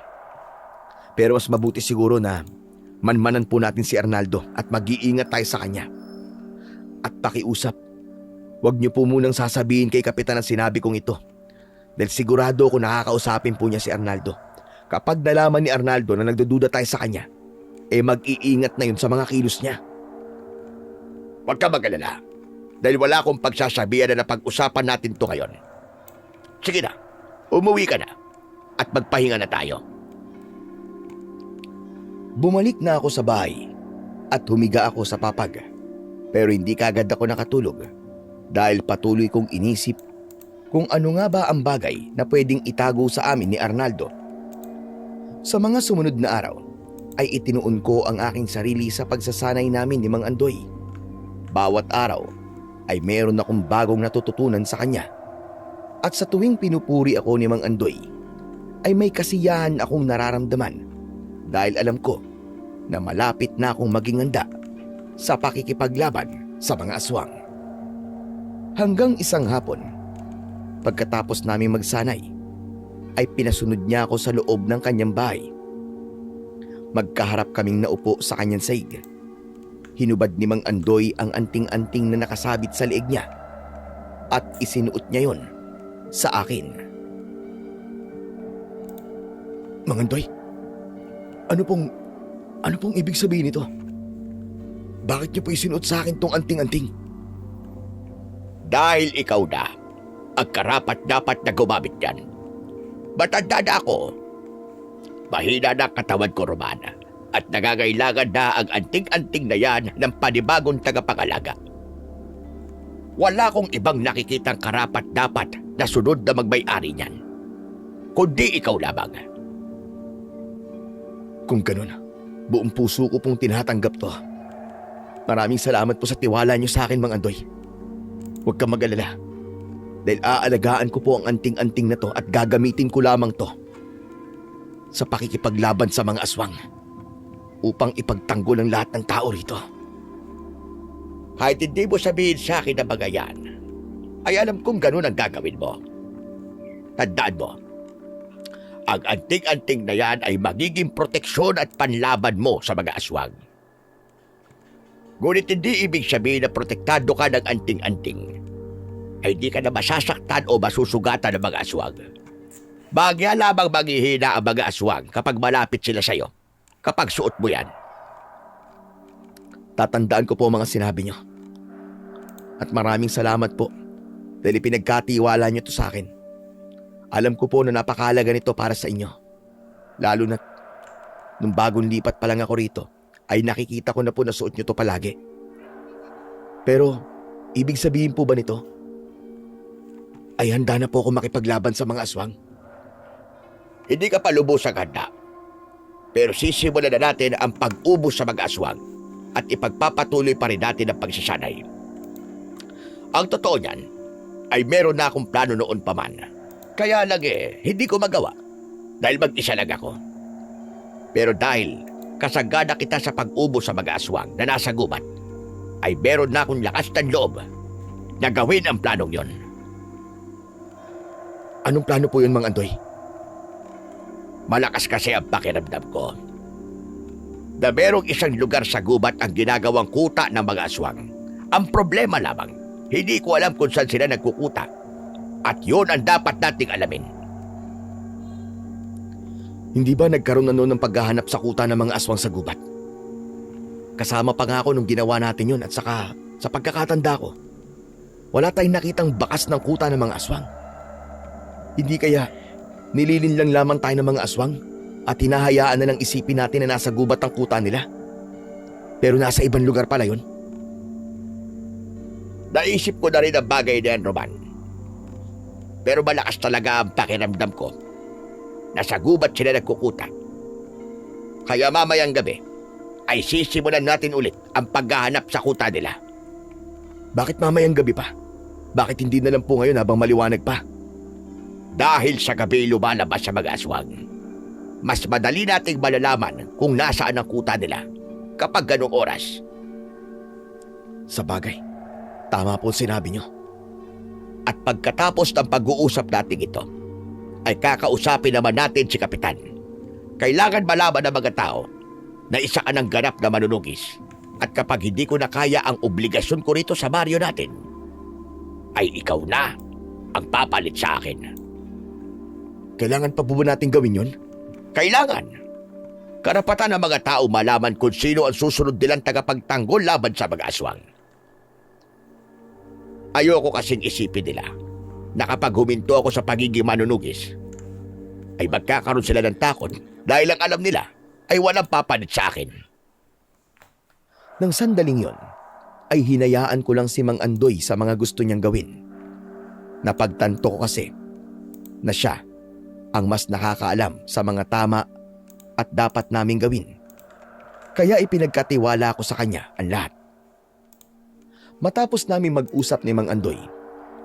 Pero mas mabuti siguro na manmanan po natin si Arnaldo at mag-iingat tayo sa kanya. At pakiusap, huwag niyo po munang sasabihin kay Kapitan ang sinabi kong ito. Dahil sigurado ako nakakausapin po niya si Arnaldo. Kapag nalaman ni Arnaldo na nagdududa tayo sa kanya, mag-iingat na yun sa mga kilos niya. Huwag ka mag-alala. Dahil wala akong pagsasabihan na napag-usapan natin to ngayon. Sige na, umuwi ka na. At magpahinga na tayo. Bumalik na ako sa bahay at humiga ako sa papag. Pero hindi kagad ako nakatulog dahil patuloy kong inisip kung ano nga ba ang bagay na pwedeng itago sa amin ni Arnaldo. Sa mga sumunod na araw ay itinuon ko ang aking sarili sa pagsasanay namin ni Mang Andoy. Bawat araw ay meron akong bagong natututunan sa kanya. At sa tuwing pinupuri ako ni Mang Andoy, ay may kasiyahan akong nararamdaman dahil alam ko na malapit na akong maging handa sa pakikipaglaban sa mga aswang. Hanggang isang hapon, pagkatapos namin magsanay, ay pinasunod niya ako sa loob ng kanyang bahay. Magkaharap kaming naupo sa kanyang saig. Hinubad ni Mang Andoy ang anting-anting na nakasabit sa leeg niya at isinuot niya yon sa akin. Mang Andoy, ano pong ibig sabihin nito? Bakit niyo po isinuot sa akin tong anting-anting? Dahil ikaw na ang karapat-dapat na gumamit yan. Matanda na ako. Mahina na katawan ko, Romana. At nangangailangan na ang anting-anting na yan ng panibagong tagapangalaga. Wala akong ibang nakikitang karapat-dapat na sunod na magmay-ari niyan. Kundi ikaw lamang. Kung ganun, buong puso ko pong tinatanggap to. Maraming salamat po sa tiwala niyo sa akin, Mang Andoy. Huwag kang mag-alala. Dahil aalagaan ko po ang anting-anting na to at gagamitin ko lamang to sa pakikipaglaban sa mga aswang upang ipagtanggol ang lahat ng tao rito. Kahit hindi mo sabihin sa akin na bagayan, ay alam kong ganun ang gagawin mo. Tandaan mo, ang anting-anting na yan ay magiging proteksyon at panlaban mo sa mga aswang. Ngunit hindi ibig sabihin na protektado ka ng anting-anting ay di ka na masasaktan o masusugatan ng mga aswang. Bagya lamang maghihina ang mga aswang kapag malapit sila sa'yo. Kapag suot mo yan. Tatandaan ko po mga sinabi niyo. At maraming salamat po dahil pinagkatiwala niyo to sa akin. Alam ko po na napakahalaga nito para sa inyo. Lalo na nung bagong lipat pa lang ako rito ay nakikita ko na po na suot niyo to palagi. Pero ibig sabihin po ba nito ay handa na po ako makipaglaban sa mga aswang? Hindi ka pa lubosang handa. Pero sisimulan na natin ang pag-ubos sa mga aswang at ipagpapatuloy pa rin natin ang pagsasanay. Ang totoo niyan ay meron na akong plano noon pa man. Kaya lang hindi ko magawa dahil mag-isa lang ako. Pero dahil kasagana kita sa pag-ubo sa mga aswang na nasa gubat, ay meron na akong lakas ng loob na gawin ang planong yon. Anong plano po yun, Mang Andoy? Malakas kasi ang pakiramdam ko na merong isang lugar sa gubat ang ginagawang kuta ng mga aswang. Ang problema lamang, hindi ko alam kung saan sila nagkukuta. At yun ang dapat nating alamin. Hindi ba nagkaroon na noon ng paghahanap sa kuta ng mga aswang sa gubat? Kasama pa nga ako nung ginawa natin yun at saka sa pagkakatanda ko, wala tayong nakitang bakas ng kuta ng mga aswang. Hindi kaya nililin lang lamang tayo ng mga aswang at hinahayaan na lang isipin natin na nasa gubat ang kuta nila? Pero nasa ibang lugar pala yun. Naisip ko na rin ang bagay na yan, Roman. Pero malakas talaga ang pakiramdam ko na sa gubat sila nagkukuta. Kaya mamayang gabi ay sisimulan natin ulit ang paghahanap sa kuta nila. Bakit mamayang gabi pa? Bakit hindi na lang po ngayon habang maliwanag pa? Dahil sa gabi lumalabas sa mga aswang. Mas madali nating malalaman kung nasaan ang kuta nila kapag ganong oras. Sa bagay, tama po sinabi nyo. At pagkatapos ng pag-uusap natin ito, ay kakausapin naman natin si Kapitan. Kailangan malaman ng mga tao na isa ka ng ganap na manunugis. At kapag hindi ko na kaya ang obligasyon ko rito sa baryo natin, ay ikaw na ang papalit sa akin. Kailangan pa po ba natin gawin yun? Kailangan. Karapatan ng mga tao malaman kung sino ang susunod nilang tagapagtanggol laban sa mga aswang. Ayoko kasing isipin nila na kapag huminto ako sa pagiging manunugis, ay magkakaroon sila ng takot dahil ang alam nila ay walang papalit sa akin. Nang sandaling yon, ay hinayaan ko lang si Mang Andoy sa mga gusto niyang gawin. Napagtanto ko kasi na siya ang mas nakakaalam sa mga tama at dapat naming gawin. Kaya ipinagkatiwala ko sa kanya ang lahat. Matapos namin mag-usap ni Mang Andoy,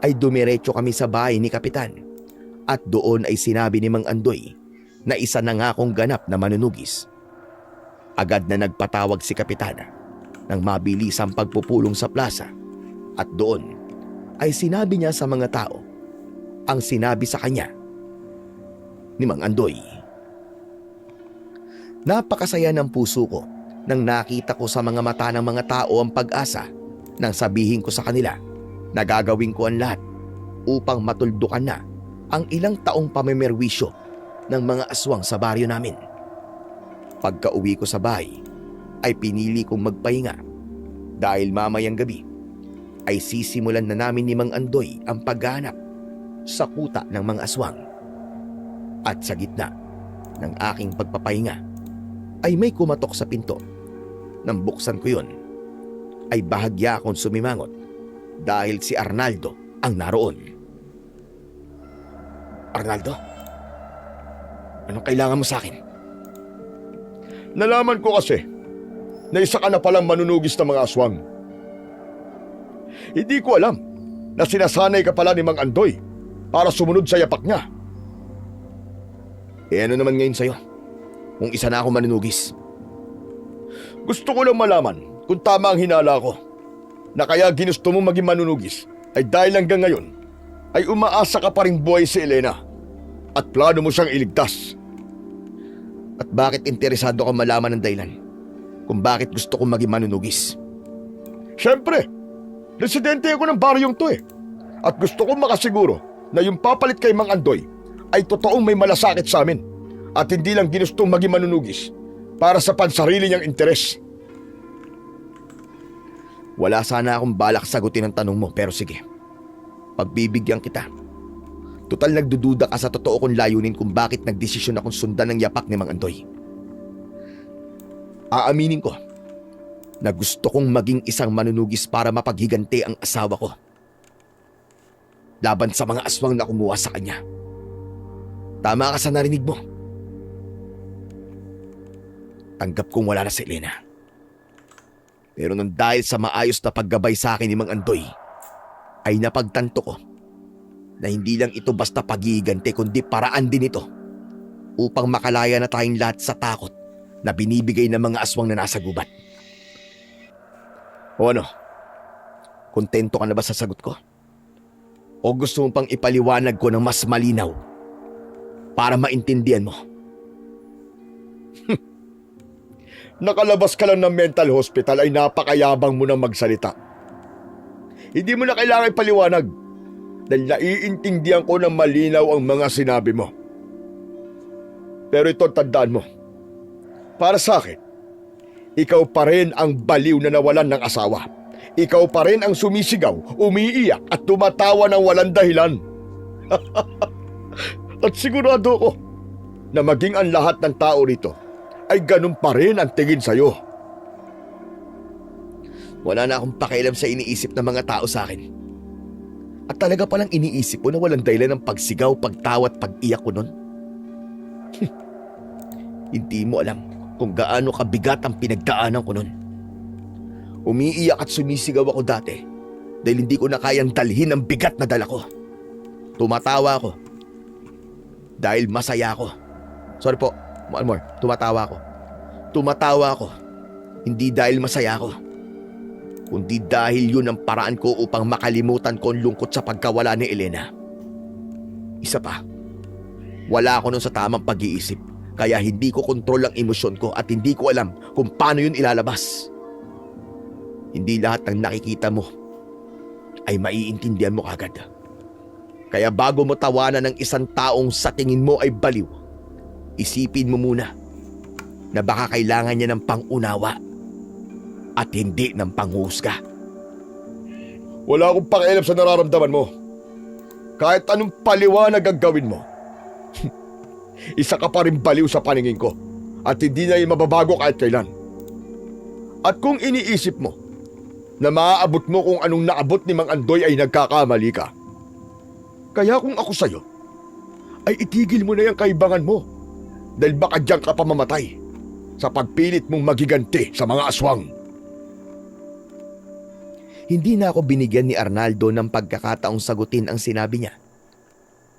ay dumiretso kami sa bahay ni Kapitan. At doon ay sinabi ni Mang Andoy na isa na nga akong ganap na manunugis. Agad na nagpatawag si Kapitan ng mabilisang pagpupulong sa plaza. At doon ay sinabi niya sa mga tao ang sinabi sa kanya ni Mang Andoy. Napakasaya ng puso ko nang nakita ko sa mga mata ng mga tao ang pag-asa nang sabihin ko sa kanila na gagawin ko ang lahat upang matuldukan na ang ilang taong pamimerwisyo ng mga aswang sa baryo namin. Pagka-uwi ko sa bahay ay pinili kong magpahinga dahil mamayang gabi ay sisimulan na namin ni Mang Andoy ang paghahanap sa kuta ng mga aswang. At sa gitna ng aking pagpapahinga ay may kumatok sa pinto. Nang buksan ko yun, ay bahagya akong sumimangot dahil si Arnaldo ang naroon. Arnaldo? Anong kailangan mo sa akin? Nalaman ko kasi na isa ka na palang manunugis ng mga aswang. Hindi ko alam na sinasanay ka pala ni Mang Andoy para sumunod sa yapak niya. Ano naman ngayon sa'yo? Kung isa na ako manunugis. Gusto ko lang malaman kung tama ang hinala ko na kaya ginusto mo maging manunugis ay dahil hanggang ngayon ay umaasa ka pa rin buhay si Elena at plano mo siyang iligtas. At bakit interesado ka malaman ng dahilan kung bakit gusto kong maging manunugis? Siyempre, residente ako ng baryong to at gusto kong makasiguro na yung papalit kay Mang Andoy ay totoong may malasakit sa amin at hindi lang ginustong maging manunugis para sa pansarili niyang interes. Wala sana akong balak sagutin ang tanong mo pero sige, pagbibigyan kita. Total nagdududa ka sa totoo kong layunin kung bakit nagdesisyon akong sundan ng yapak ni Mang Andoy. Aaminin ko na gusto kong maging isang manunugis para mapaghiganti ang asawa ko laban sa mga aswang na kumuha sa kanya. Tama ka sa narinig mo. Tanggap kong wala na si Elena. Pero nang dahil sa maayos na paggabay sa akin ni Mang Andoy, ay napagtanto ko na hindi lang ito basta paghihiganti kundi paraan din ito upang makalaya na tayong lahat sa takot na binibigay ng mga aswang na nasa gubat. O ano? Kontento ka na ba sa sagot ko? O gusto mo pang ipaliwanag ko ng mas malinaw para maintindihan mo? Nakalabas ka lang ng mental hospital ay napakayabang mo nang magsalita. Hindi mo na kailangan ipaliwanag dahil naiintindihan ko ng malinaw ang mga sinabi mo. Pero ito tandaan mo, para sa akin, ikaw pa rin ang baliw na nawalan ng asawa. Ikaw pa rin ang sumisigaw, umiiyak at tumatawa ng walang dahilan. At sigurado ko na maging ang lahat ng tao rito ay ganun pa rin ang tingin sa'yo. Wala na akong pakialam sa iniisip ng mga tao sa akin. At talaga palang iniisip ko na walang dahilan ng pagsigaw, pagtawa at pag-iyak ko nun. Hindi mo alam kung gaano kabigat ang pinagdaanan ko nun. Umiiyak at sumisigaw ako dati dahil hindi ko na kayang dalhin ang bigat na dala ko. Tumatawa ako dahil masaya ako. Sorry po, more. Tumatawa ako. Tumatawa ako hindi dahil masaya ako, kundi dahil yun ang paraan ko upang makalimutan ko ang lungkot sa pagkawala ni Elena. Isa pa, wala ako nun sa tamang pag-iisip, kaya hindi ko kontrol ang emosyon ko at hindi ko alam kung paano yun ilalabas. Hindi lahat ng nakikita mo ay maiintindihan mo kagad. Kaya bago mo tawanan ng isang taong sa tingin mo ay baliw, isipin mo muna na baka kailangan niya ng pangunawa at hindi ng panghusga. Wala akong pakialam sa nararamdaman mo. Kahit anong paliwanag ang gawin mo, isa ka pa rin baliw sa paningin ko at hindi na yung mababago kahit kailan. At kung iniisip mo na maaabot mo kung anong naabot ni Mang Andoy ay nagkakamali ka. Kaya kung ako sa'yo, ay itigil mo na yung kaibangan mo dahil baka diyan ka pa mamatay sa pagpilit mong magiganti sa mga aswang. Hindi na ako binigyan ni Arnaldo ng pagkakataong sagutin ang sinabi niya.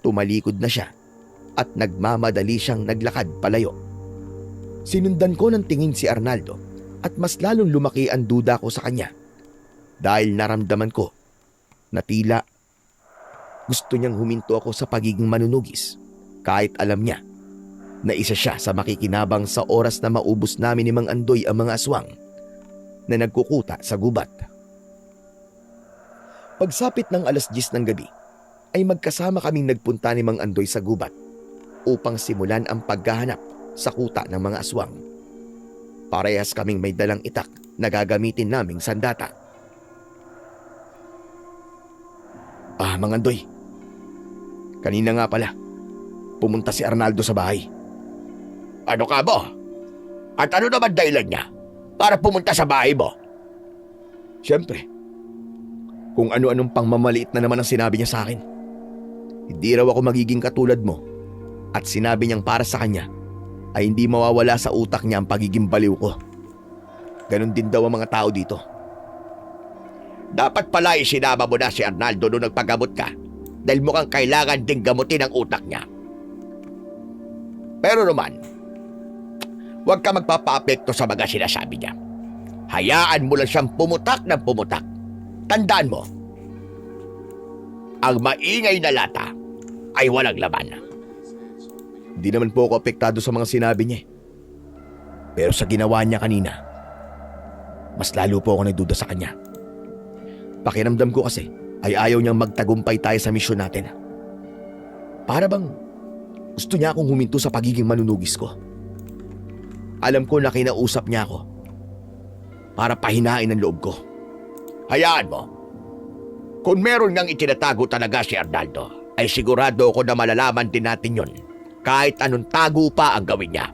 Tumalikod na siya at nagmamadali siyang naglakad palayo. Sinundan ko ng tingin si Arnaldo at mas lalong lumaki ang duda ko sa kanya dahil naramdaman ko na tila gusto niyang huminto ako sa pagiging manunugis kahit alam niya na isa siya sa makikinabang sa oras na maubos namin ni Mang Andoy ang mga aswang na nagkukuta sa gubat. Pagsapit ng 10:00 ng gabi ay magkasama kaming nagpunta ni Mang Andoy sa gubat upang simulan ang paghahanap sa kuta ng mga aswang. Parehas kaming may dalang itak na gagamitin naming sandata. Mang Andoy, kanina nga pala, pumunta si Arnaldo sa bahay. Ano ka mo? At ano naman dahilan niya para pumunta sa bahay mo? Siyempre, kung ano-anong pangmamaliit na naman ang sinabi niya sa akin. Hindi raw ako magiging katulad mo at sinabi niyang para sa kanya ay hindi mawawala sa utak niya ang pagiging baliw ko. Ganon din daw ang mga tao dito. Dapat pala isinama mo na si Arnaldo nung nagpagamot ka dahil mukhang kailangan ding gamutin ang utak niya. Pero naman, huwag ka magpapa-apekto sa mga sinasabi niya. Hayaan mo lang siyang pumutak ng pumutak. Tandaan mo, ang maingay na lata ay walang laman. Hindi naman po ako apektado sa mga sinabi niya. Pero sa ginawa niya kanina, mas lalo po ako nagduda sa kanya. Pakiramdam ko kasi ay ayaw niyang magtagumpay tayo sa misyon natin. Para bang gusto niya akong huminto sa pagiging manunugis ko. Alam ko na kinausap niya ako para pahinain ang loob ko. Hayaan mo. Kung meron ngang itinatago talaga si Arnaldo, ay sigurado ako na malalaman din natin yon kahit anong tago pa ang gawin niya.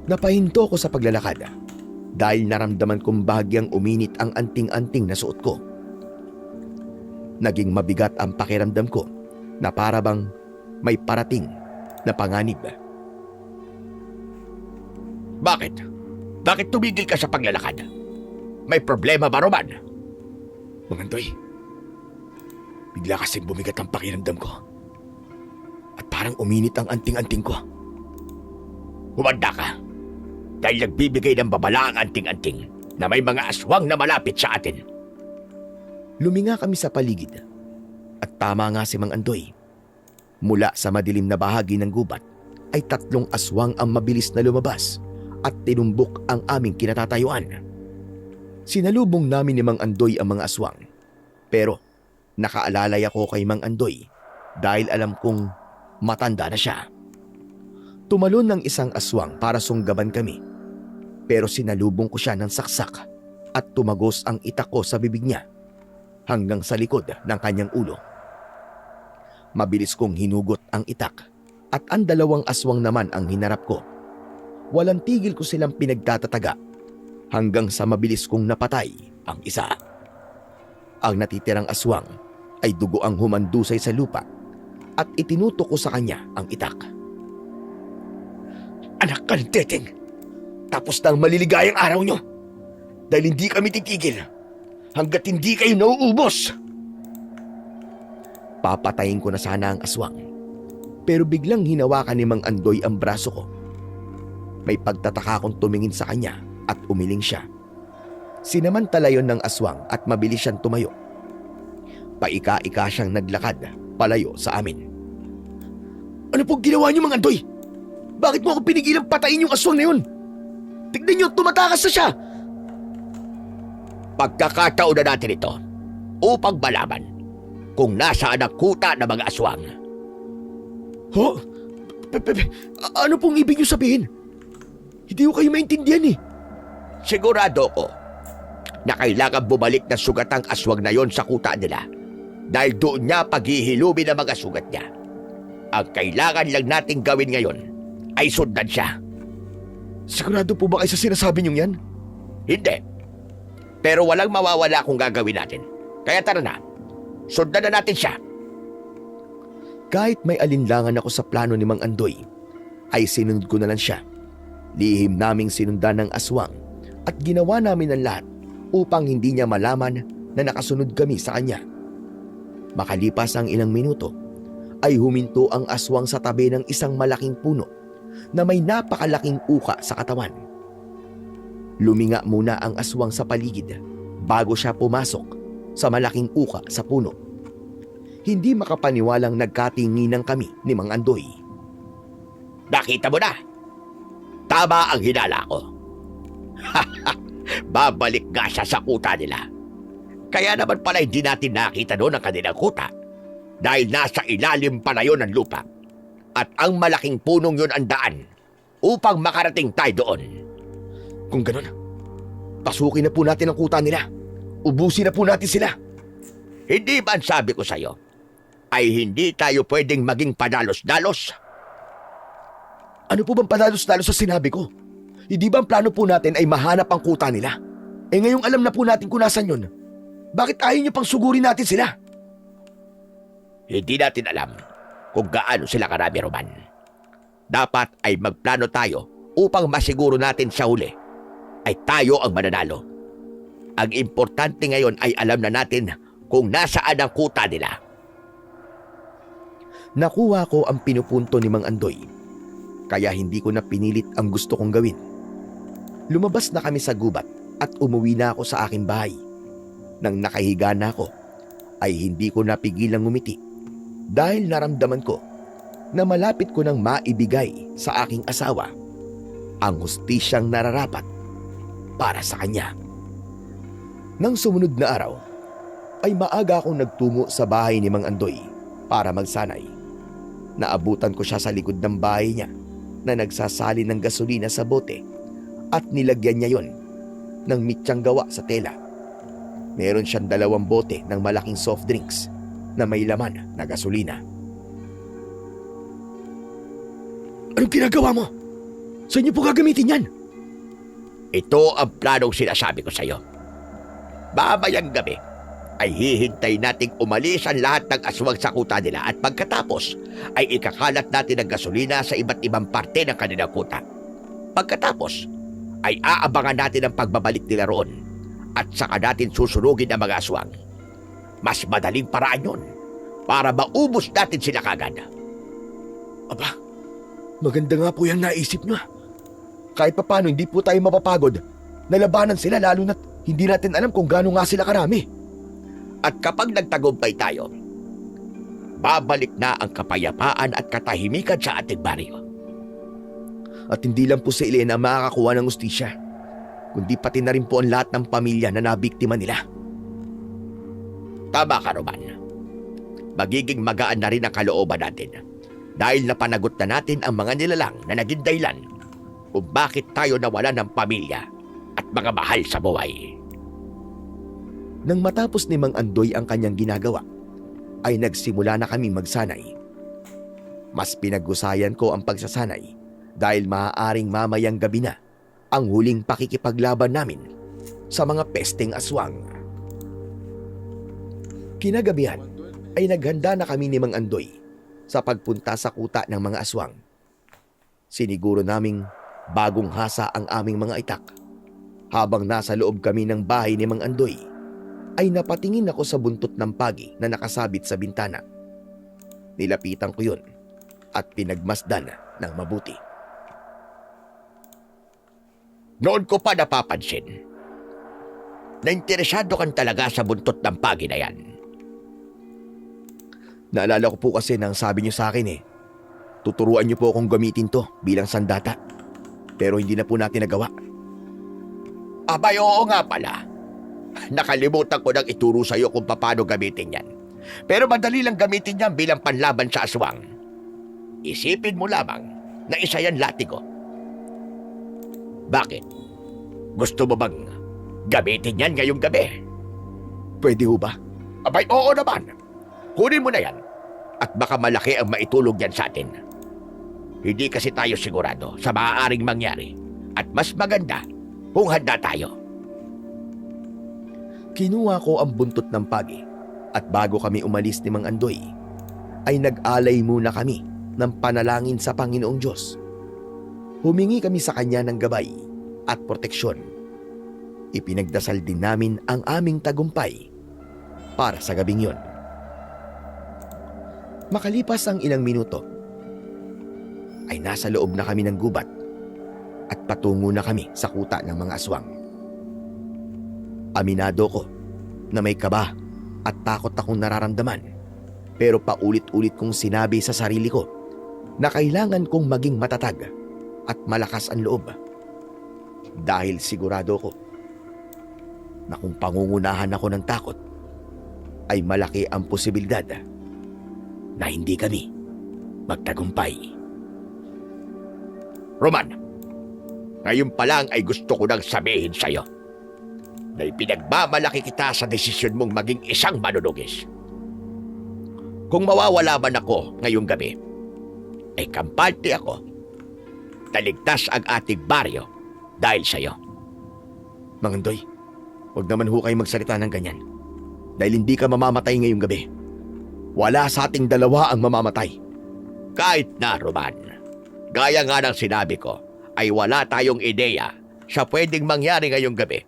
Napahinto ko sa paglalakad dahil naramdaman kong bahagyang uminit ang anting-anting na suot ko. Naging mabigat ang pakiramdam ko na para bang may parating na panganib. Bakit? Bakit tumigil ka sa paglalakad? May problema ba, Roman? Mang Andoy, bigla kasing bumigat ang pakiramdam ko at parang uminit ang anting-anting ko. Humanda ka. Dahil nagbibigay ng babala ang anting-anting na may mga aswang na malapit sa atin. Luminga kami sa paligid. At tama nga si Mang Andoy. Mula sa madilim na bahagi ng gubat ay 3 aswang ang mabilis na lumabas at tinumbok ang aming kinatatayuan. Sinalubong namin ni Mang Andoy ang mga aswang. Pero nakaalalay ako kay Mang Andoy dahil alam kong matanda na siya. Tumalon ng isang aswang para sunggaban kami. Pero sinalubong ko siya ng saksak at tumagos ang itak ko sa bibig niya hanggang sa likod ng kanyang ulo. Mabilis kong hinugot ang itak at ang 2 aswang naman ang hinarap ko. Walang tigil ko silang pinagtatataga hanggang sa mabilis kong napatay ang isa. Ang natitirang aswang ay dugo ang humandusay sa lupa at itinutok ko sa kanya ang itak. Anak ka ng teteng! Tapos na ang maliligayang araw nyo! Dahil hindi kami titigil hanggat hindi kayo nauubos! Papatayin ko na sana ang aswang. Pero biglang hinawakan ni Mang Andoy ang braso ko. May pagtataka akong tumingin sa kanya at umiling siya. Sinamantala yon ng aswang at mabilis siyang tumayo. Paika-ika siyang naglakad palayo sa amin. Ano pong ginawa niyo, Mang Andoy? Bakit mo ako pinigilang patayin yung aswang na yun? Tignan niyo, tumatakas na siya! Pagkakataon na natin ito upang malaman kung nasaan ang kuta ng mga aswang. Ho? Ano pong ibig niyo sabihin? Hindi ko kayo maintindihan eh. Sigurado ko na kailangan bumalik na sugat ang aswang na yon sa kuta nila dahil doon niya paghihilumin ang mga sugat niya. Ang kailangan lang nating gawin ngayon ay sundan siya. Sigurado po ba kayo sa sinasabi niyong yan? Hindi. Pero walang mawawala kung gagawin natin. Kaya tara na, sundan na natin siya. Kahit may alinlangan ako sa plano ni Mang Andoy, ay sinunod ko na lang siya. Lihim naming sinundan ng aswang at ginawa namin ang lahat upang hindi niya malaman na nakasunod kami sa kanya. Makalipas ang ilang minuto, ay huminto ang aswang sa tabi ng isang malaking puno na may napakalaking uka sa katawan. Luminga muna ang aswang sa paligid bago siya pumasok sa malaking uka sa puno. Hindi makapaniwalang nagkatinginan kami ni Mang Andoy. Nakita mo na? Tama ang hinala ko. Babalik nga siya sa kuta nila. Kaya naman pala hindi natin nakita doon ang kanilang kuta dahil nasa ilalim pa na yun ng lupa at ang malaking punong yun ang daan upang makarating tayo doon. Kung ganun, pasukin na po natin ang kuta nila. Ubusin na po natin sila. Hindi ba ang sabi ko sa'yo ay hindi tayo pwedeng maging padalos-dalos? Ano po bang padalos-dalos sa sinabi ko? Hindi ba ang plano po natin ay mahanap ang kuta nila? Eh ngayong alam na po natin kung nasan yun. Bakit ayaw niyo pang sugurin natin sila? Hindi natin alam kung gaano sila karami, Roman. Dapat ay magplano tayo upang masiguro natin sa huli ay tayo ang mananalo. Ang importante ngayon ay alam na natin kung nasaan ang kuta nila. Nakuha ko ang pinupunto ni Mang Andoy, kaya hindi ko na pinilit ang gusto kong gawin. Lumabas na kami sa gubat at umuwi na ako sa aking bahay. Nang nakahiga na ako, ay hindi ko napigilang ngumiti dahil naramdaman ko na malapit ko nang maibigay sa aking asawa ang hustisyang nararapat para sa kanya. Nang sumunod na araw, ay maaga akong nagtungo sa bahay ni Mang Andoy para magsanay. Naabutan ko siya sa likod ng bahay niya na nagsasali ng gasolina sa bote at nilagyan niya yon ng mitsyang gawa sa tela. Meron siyang 2 bote ng malaking soft drinks na may laman na gasolina. Anong ginagawa mo? Saan niyo po gagamitin yan? Ito ang planong sinasabi ko sa'yo. Babayang gabi ay hihintay nating umalis ang lahat ng aswang sa kuta nila at pagkatapos ay ikakalat natin ang gasolina sa iba't ibang parte ng kanilang kuta. Pagkatapos ay aabangan natin ang pagbabalik nila roon at saka natin susunugin ang mga aswang. Mas madaling paraan yun para maubos natin sila kagad. Aba, maganda nga po yung naisip niyo. kahit papano hindi po tayo mapapagod na labanan sila, lalo na't hindi natin alam kung gaano nga sila karami. At kapag nagtagumpay tayo, babalik na ang kapayapaan at katahimikan sa ating baryo. At hindi lang po si Elena ang makakakuha ng ustisya, kundi pati na rin po ang lahat ng pamilya na nabiktima nila. Tama ka, Roman. Magiging magaan na rin ang kalooban natin dahil napanagot na natin ang mga nilalang na naging dahilan kung bakit tayo nawala ng pamilya at mga mahal sa buhay. Nang matapos ni Mang Andoy ang kanyang ginagawa, ay nagsimula na kaming magsanay. Mas pinag-usayan ko ang pagsasanay dahil maaaring mamayang gabi na ang huling pakikipaglaban namin sa mga pesteng aswang. Kinagabihan ay naghanda na kami ni Mang Andoy sa pagpunta sa kuta ng mga aswang. Siniguro naming bagong hasa ang aming mga itak. Habang nasa loob kami ng bahay ni Mang Andoy, ay napatingin ako sa buntot ng pagi na nakasabit sa bintana. Nilapitan ko yun at pinagmasdan ng mabuti. Noon ko pa napapansin na interesado kang talaga sa buntot ng pagi na yan. Naalala ko po kasi nang sabi niyo sa akin tuturuan niyo po akong gamitin to bilang sandata. Pero hindi na po natin nagawa. Abay, oo nga pala. Nakalimutan ko nang ituro sa iyo kung paano gamitin yan. Pero madali lang gamitin yan bilang panlaban sa aswang. Isipin mo lamang na isa yan latigo. Bakit? Gusto mo bang gamitin yan ngayong gabi? Pwede ho ba? Abay, oo naman. Kunin mo na yan at baka malaki ang maitulog yan sa atin. Hindi kasi tayo sigurado sa maaaring mangyari at mas maganda kung handa tayo. Kinuha ko ang buntot ng pagi at bago kami umalis ni Mang Andoy, ay nag-alay muna kami ng panalangin sa Panginoong Diyos. Humingi kami sa Kanya ng gabay at proteksyon. Ipinagdasal din namin ang aming tagumpay para sa gabing yon. Makalipas ang ilang minuto, ay nasa loob na kami ng gubat at patungo na kami sa kuta ng mga aswang. Aminado ko na may kaba at takot akong nararamdaman, pero paulit-ulit kong sinabi sa sarili ko na kailangan kong maging matatag at malakas ang loob. Dahil sigurado ko na kung pangungunahan ako ng takot, ay malaki ang posibilidad na hindi kami magtagumpay. Roman, ngayon pa lang ay gusto ko nang sabihin sa'yo na ipinagmamalaki kita sa desisyon mong maging isang manunugis. Kung mawawala man ako ngayong gabi, ay kampante ako na ligtas ang ating baryo dahil sa'yo. Mang Andoy, huwag naman ho kayo magsalita ng ganyan. Dahil hindi ka mamamatay ngayong gabi. Wala sa ating dalawa ang mamamatay. Kahit na, Roman, gaya nga ng sinabi ko, ay wala tayong ideya sa pwedeng mangyari ngayong gabi.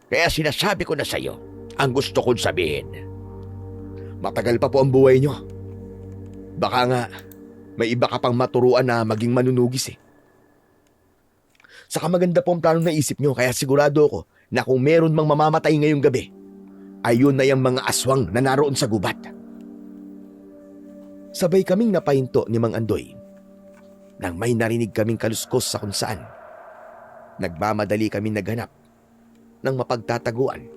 Kaya sinasabi ko na sa'yo ang gusto kong sabihin. Matagal pa po ang buhay nyo. Baka nga, may iba ka pang maturuan na maging manunugis Saka maganda po ang planong naisip nyo, kaya sigurado ko na kung meron mang mamamatay ngayong gabi, ayun na yung mga aswang na naroon sa gubat. Sabay kaming napahinto ni Mang Andoy nang may narinig kaming kaluskos sa kung saan. Nagmamadali kaming naghanap ng mapagtataguan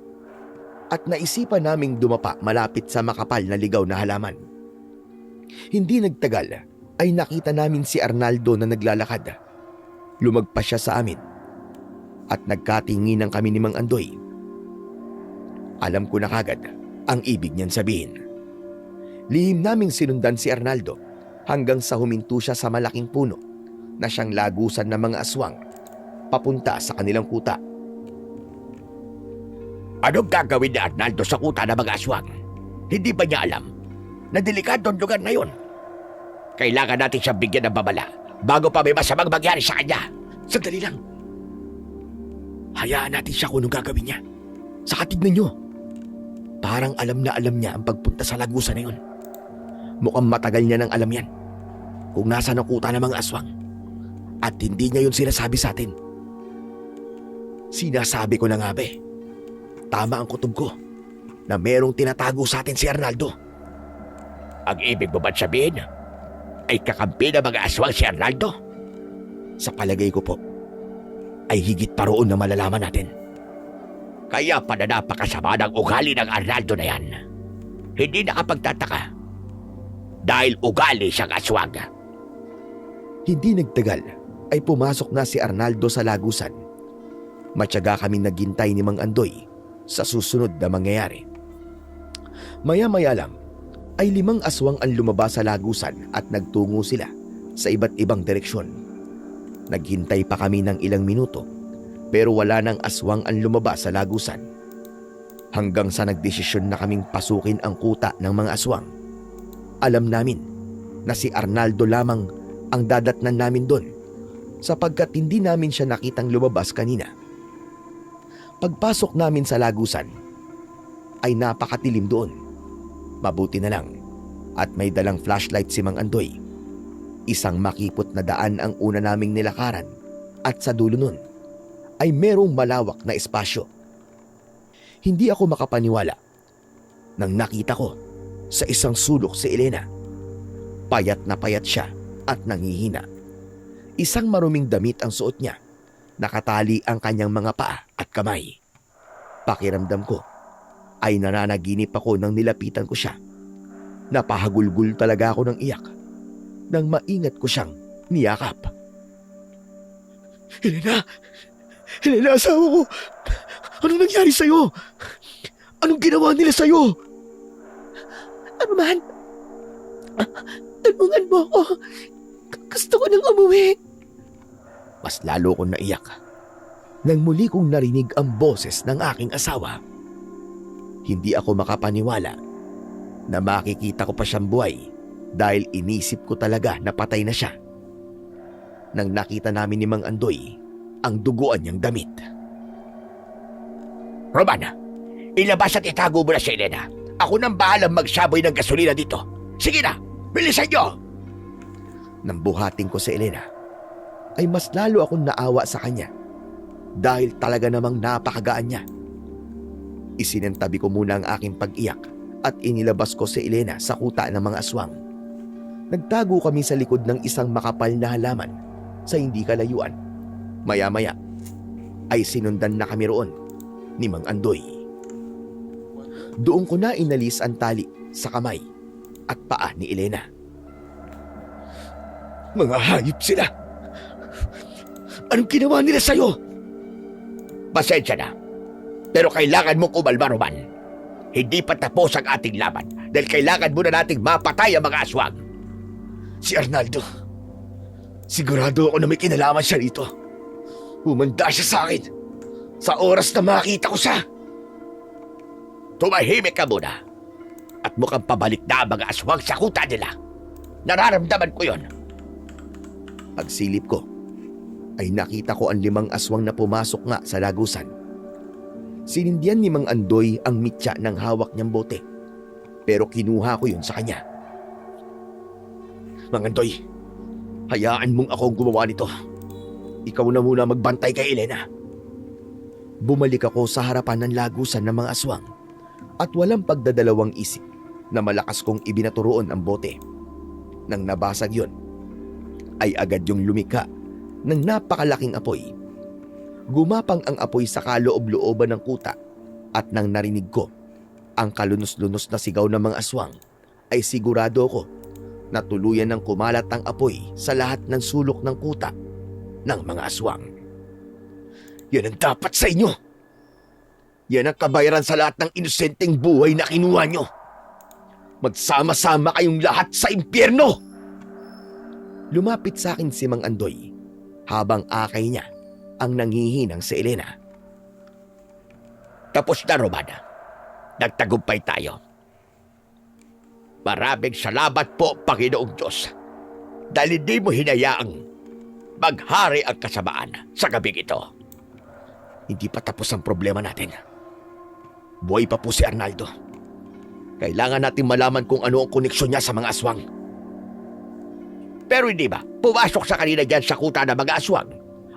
at naisipan naming dumapa malapit sa makapal na ligaw na halaman. Hindi nagtagal ay nakita namin si Arnaldo na naglalakad. Lumagpas siya sa amin at nagkatinginan kami ni Mang Andoy. Alam ko na kagad ang ibig niyan sabihin. Lihim naming sinundan si Arnaldo hanggang sa huminto siya sa malaking puno na siyang lagusan ng mga aswang papunta sa kanilang kuta. Anong gagawin ni Arnaldo sa kuta ng mga aswang? Hindi ba niya alam na delikado ang lugar na yun? Kailangan natin siyang bigyan ng babala bago pa may masamang mangyari sa kanya. Sandali lang. Hayaan natin siya kung anong gagawin niya. Saka tignan niyo. Parang alam niya ang pagpunta sa lagusan na yun. Mukhang matagal niya nang alam yan. Kung nasa ang kuta ng mga aswang. At hindi niya yun sinasabi sa atin. Sinasabi ko na nga be, tama ang kutob ko na merong tinatago sa atin si Arnaldo. Ang ibig mo ba't sabihin ay kakampi ng mga aswang si Arnaldo? Sa palagay ko po, ay higit pa roon na malalaman natin. Kaya pa na napakasama ng ugali ng Arnaldo na yan. Hindi nakapagtataka. Dahil ugali siyang aswang. Hindi nagtagal ay pumasok na si Arnaldo sa lagusan. Matyaga kaming naghintay ni Mang Andoy sa susunod na mangyayari. Maya-maya lang ay 5 aswang ang lumabas sa lagusan at nagtungo sila sa iba't ibang direksyon. Naghintay pa kami ng ilang minuto pero wala nang aswang ang lumabas sa lagusan. Hanggang sa nagdesisyon na kaming pasukin ang kuta ng mga aswang. Alam namin na si Arnaldo lamang ang dadatnan namin doon sapagkat hindi namin siya nakitang lumabas kanina. Pagpasok namin sa lagusan ay napakatilim doon. Mabuti na lang at may dalang flashlight si Mang Andoy. Isang makipot na daan ang una naming nilakaran at sa dulo nun ay merong malawak na espasyo. Hindi ako makapaniwala nang nakita ko sa isang sulok si Elena. Payat na payat siya at nangihina. Isang maruming damit ang suot niya. Nakatali ang kanyang mga paa at kamay. Pakiramdam ko ay nananaginip ako nang nilapitan ko siya. Napahagulgul talaga ako ng iyak nang maingat ko siyang niyakap. Elena! Elena, asawa ko! Anong nangyari sa'yo? Anong ginawa nila sa'yo? Ano man? Tulungan mo ako. Gusto ko nang umuwi. Mas lalo kong naiyak nang muli kong narinig ang boses ng aking asawa. Hindi ako makapaniwala na makikita ko pa siyang buhay dahil inisip ko talaga na patay na siya. Nang nakita namin ni Mang Andoy ang duguan niyang damit. Roman, ilabas at itago mo na si Elena. Ako nang bahalang magsaboy ng gasolina dito. Sige na, bilisan niyo! Nang buhating ko si Elena, ay mas lalo akong naawa sa kanya dahil talaga namang napakagaan niya. Isinantabi ko muna ang aking pag-iyak at inilabas ko si Elena sa kuta ng mga aswang. Nagtago kami sa likod ng isang makapal na halaman sa hindi kalayuan. Maya-maya ay sinundan na kami roon ni Mang Andoy. Doon ko na inalis ang tali sa kamay at paa ni Elena. Mga hayop sila! Anong ginawa nila sa'yo? Pasensya na. Pero kailangan mong kumalma, Roman. Hindi pa tapos ang ating laban dahil kailangan muna nating mapatay ang mga aswang. Si Arnaldo. Sigurado ako na may kinalaman siya rito. Humanda siya sa akin sa oras na makita ko siya. Tumahimik ka muna. At mukhang pabalik na ang mga aswang sa kuta nila. Nararamdaman ko yon. Pagsilip ko, ay nakita ko ang 5 aswang na pumasok nga sa lagusan. Sinindihan ni Mang Andoy ang mitya ng hawak niyang bote. Pero kinuha ko yun sa kanya. Mang Andoy, hayaan mong ako ang gumawa nito. Ikaw na muna magbantay kay Elena. Bumalik ako sa harapan ng lagusan ng mga aswang at walang pagdadalawang isip na malakas kong ibinaturoon ang bote. Nang nabasag yun, ay agad yung lumika ng napakalaking apoy. Gumapang ang apoy sa kaloob-looban ng kuta at nang narinig ko ang kalunos-lunos na sigaw ng mga aswang, ay sigurado ko na tuluyan ng kumalat ang apoy sa lahat ng sulok ng kuta ng mga aswang. Yan ang dapat sa inyo. Yan ang kabayaran sa lahat ng inosenteng buhay na kinuha nyo. Magsama-sama kayong lahat sa impyerno! Lumapit sa akin si Mang Andoy habang akay niya ang nanghihinang si Elena. Tapos na, Roman. Nagtagumpay tayo. Maraming salamat po, Panginoong Diyos, dahil hindi mo hinayaang maghari ang kasamaan sa gabing ito. Hindi pa tapos ang problema natin. Buhay pa po si Arnaldo. Kailangan natin malaman kung ano ang koneksyon niya sa mga aswang. Pero hindi ba, pumasok sa kanina dyan sa kuta ng mga aswang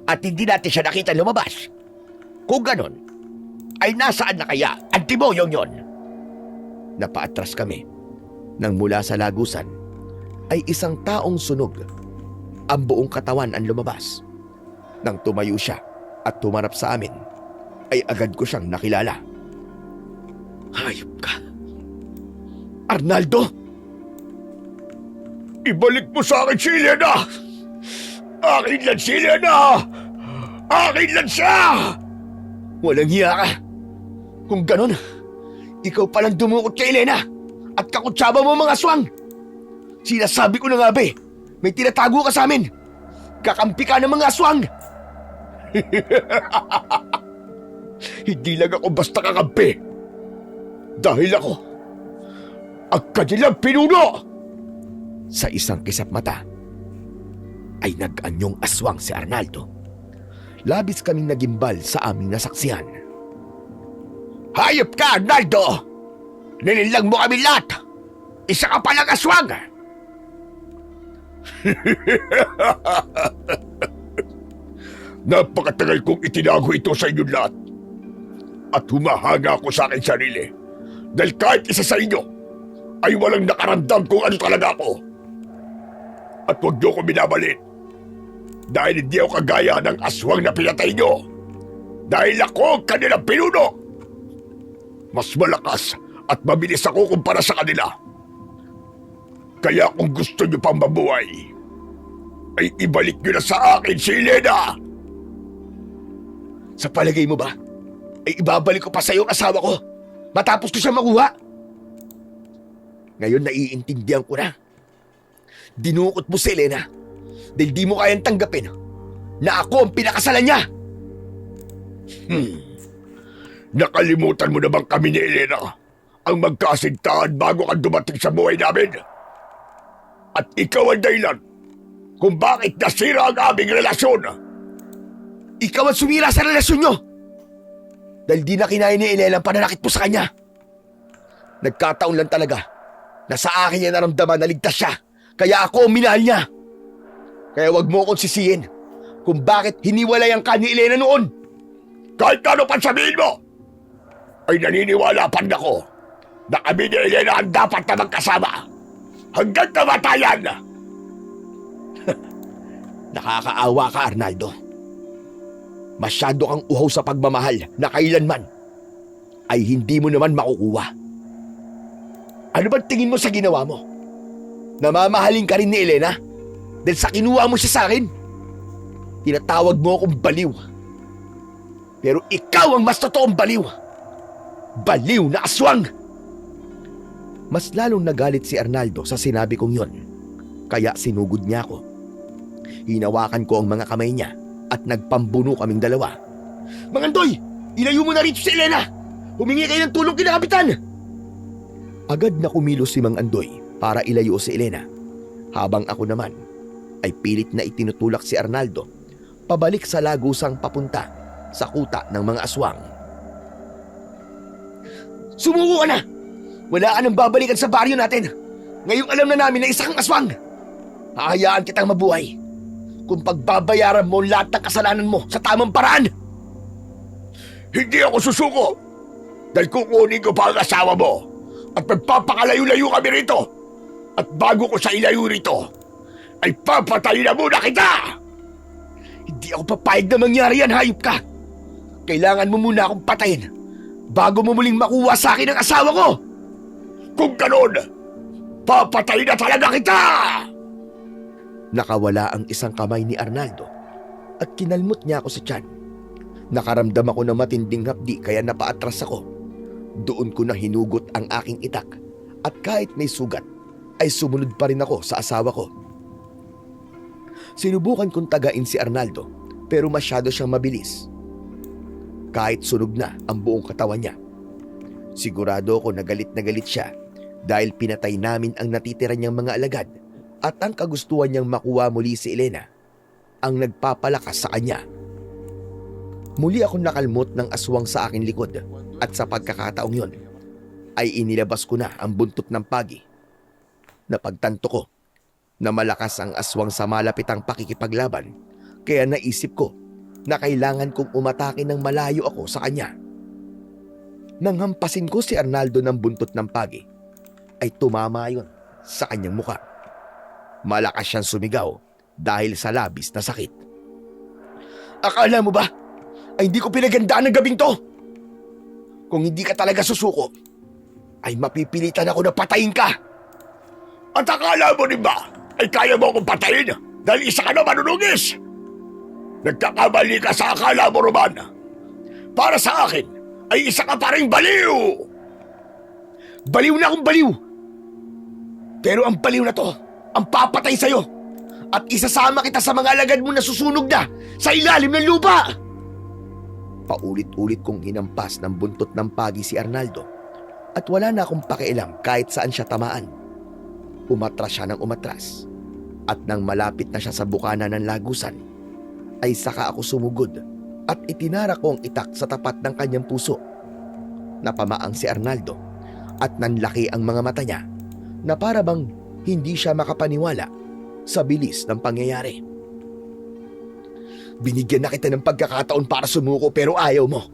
at hindi natin siya nakita lumabas? Kung ganon, ay nasaan na kaya ang tiboyong yon? Napaatras kami nang mula sa lagusan ay isang taong sunog. Ang buong katawan ang lumabas. Nang tumayo siya at tumarap sa amin, ay agad ko siyang nakilala. Hayop ka. Arnaldo! Ibalik mo sa akin si Elena! Akin lang si Elena! Akin lang siya! Walang hiya ka! Kung ganon, ikaw palang dumukot kay Elena at kakutsaba mo mga aswang! Sinasabi ko na nga ba may tinatago ka sa amin! Kakampi ka ng mga aswang! Hindi lang ako basta kakampi. Dahil ako, ang kanilang pinuno! Sa isang kisap mata, ay nag-anyong aswang si Arnaldo. Labis kaming nagimbal sa aming nasaksihan. Hayop ka, Arnaldo! Ninilang mo kami lahat! Isa ka palang aswang! Napakatagal kong itinago ito sa inyong lahat. At humahanga ako sa aking sarili. Dahil kahit isa sa inyo ay walang nakaramdam kung ano talaga ako. At huwag niyo ko binabalin. Dahil hindi ako kagaya ng aswang na pinatay niyo. Dahil ako ang kanilang pinuno. Mas malakas at mabilis ako kumpara sa kanila. Kaya kung gusto niyo pang mabuhay, ay ibalik niyo na sa akin si Elena. Sa palagay mo ba, ay ibabalik ko pa sa iyo ang asawa ko matapos ko siya makuha? Ngayon naiintindihan ko na. Dinukot mo si Elena dahil di mo kayang tanggapin na ako ang pinakasalan niya. Nakalimutan mo na bang kami ni Elena ang magkasintahan bago ka dumating sa buhay namin? At ikaw ang dahilan kung bakit nasira ang aming relasyon. Ikaw ang sumira sa relasyon nyo dahil di na kinaya ni Elena ang pananakit mo sa kanya. Nagkataon lang talaga na sa akin niya naramdaman na ligtas siya, kaya ako ang minahal niya. Kaya wag mo akong sisihin kung bakit hiniwalay ang ka ni Elena noon. Kahit ano pa sabihin mo, ay naniniwala pa ako na kami ni Elena ang dapat na magkasama hanggang kamatayan. Nakakaawa ka, Arnaldo. Masyado kang uhaw sa pagmamahal na kailanman ay hindi mo naman makukuha. Ano ba tingin mo sa ginawa mo? Namamahalin ka rin ni Elena dahil sa kinuha mo siya sa akin? Tinatawag mo akong baliw. Pero ikaw ang mas totoong baliw. Baliw na aswang! Mas lalong nagalit si Arnaldo sa sinabi kong yon. Kaya sinugod niya ako. Hinawakan ko ang mga kamay niya at nagpambuno kaming dalawa. Mga Andoy! Ilayo mo na rito si Elena! Humingi kayo ng tulong kina Kapitan! Agad na kumilos si Mang Andoy para ilayo si Elena. Habang ako naman ay pilit na itinutulak si Arnaldo pabalik sa lagusang papunta sa kuta ng mga aswang. Sumuko ka na! Wala ka nang babalikan sa baryo natin. Ngayong alam na namin na isa kang aswang. Hahayaan kitang mabuhay kung pagbabayaran mo lahat ng kasalanan mo sa tamang paraan. Hindi ako susuko dahil kukunin ko pa ang asawa mo at magpapakalayo-layo kami rito. At bago ko siya ilayo rito, ay papatayin na muna kita! Hindi ako papayag na mangyari yan, hayop ka. Kailangan mo muna akong patayin bago mo muling makuha sa akin ang asawa ko. Kung ganoon, papatayin na talaga kita! Nakawala ang isang kamay ni Arnaldo at kinalmot niya ako sa tiyan. Nakaramdam ako ng matinding hapdi kaya napaatras ako. Doon ko na hinugot ang aking itak at kahit may sugat ay sumunod pa rin ako sa asawa ko. Sinubukan kong tagain si Arnaldo pero masyado siyang mabilis. Kahit sunog na ang buong katawan niya. Sigurado ako na galit siya dahil pinatay namin ang natitira niyang mga alagad at ang kagustuhan niyang makuha muli si Elena ang nagpapalakas sa kanya. Muli akong nakalmot ng aswang sa aking likod at sa pagkakataong yon ay inilabas ko na ang buntot ng pagi. Napagtanto ko na malakas ang aswang sa malapitang pakikipaglaban, kaya naisip ko na kailangan kong umatake ng malayo ako sa kanya. Nang hampasin ko si Arnaldo ng buntot ng pagi, ay tumama yun sa kanyang muka. Malakas siyang sumigaw dahil sa labis na sakit. Akala mo ba ay hindi ko pinagandaan ng gabing to? Kung hindi ka talaga susuko, ay mapipilitan ako na patayin ka. At akala mo rin ba ay kaya mo akong patayin dahil isa ka na manunugis? Nagkakamali ka sa akala mo, Roman. Para sa akin, ay isa ka pa ring baliw! Baliw na akong baliw! Pero ang baliw na to, ang papatay sa'yo at isasama kita sa mga alagad mo na susunog na sa ilalim ng lupa! Paulit-ulit kong hinampas ng buntot ng pagi si Arnaldo at wala na akong pakialam kahit saan siya tamaan. Umatras siya ng umatras at nang malapit na siya sa bukana ng lagusan, ay saka ako sumugod at itinara ko ang itak sa tapat ng kanyang puso. Napamaang si Arnaldo at nanlaki ang mga mata niya na para bang hindi siya makapaniwala sa bilis ng pangyayari. Binigyan na kita ng pagkakataon para sumuko pero ayaw mo.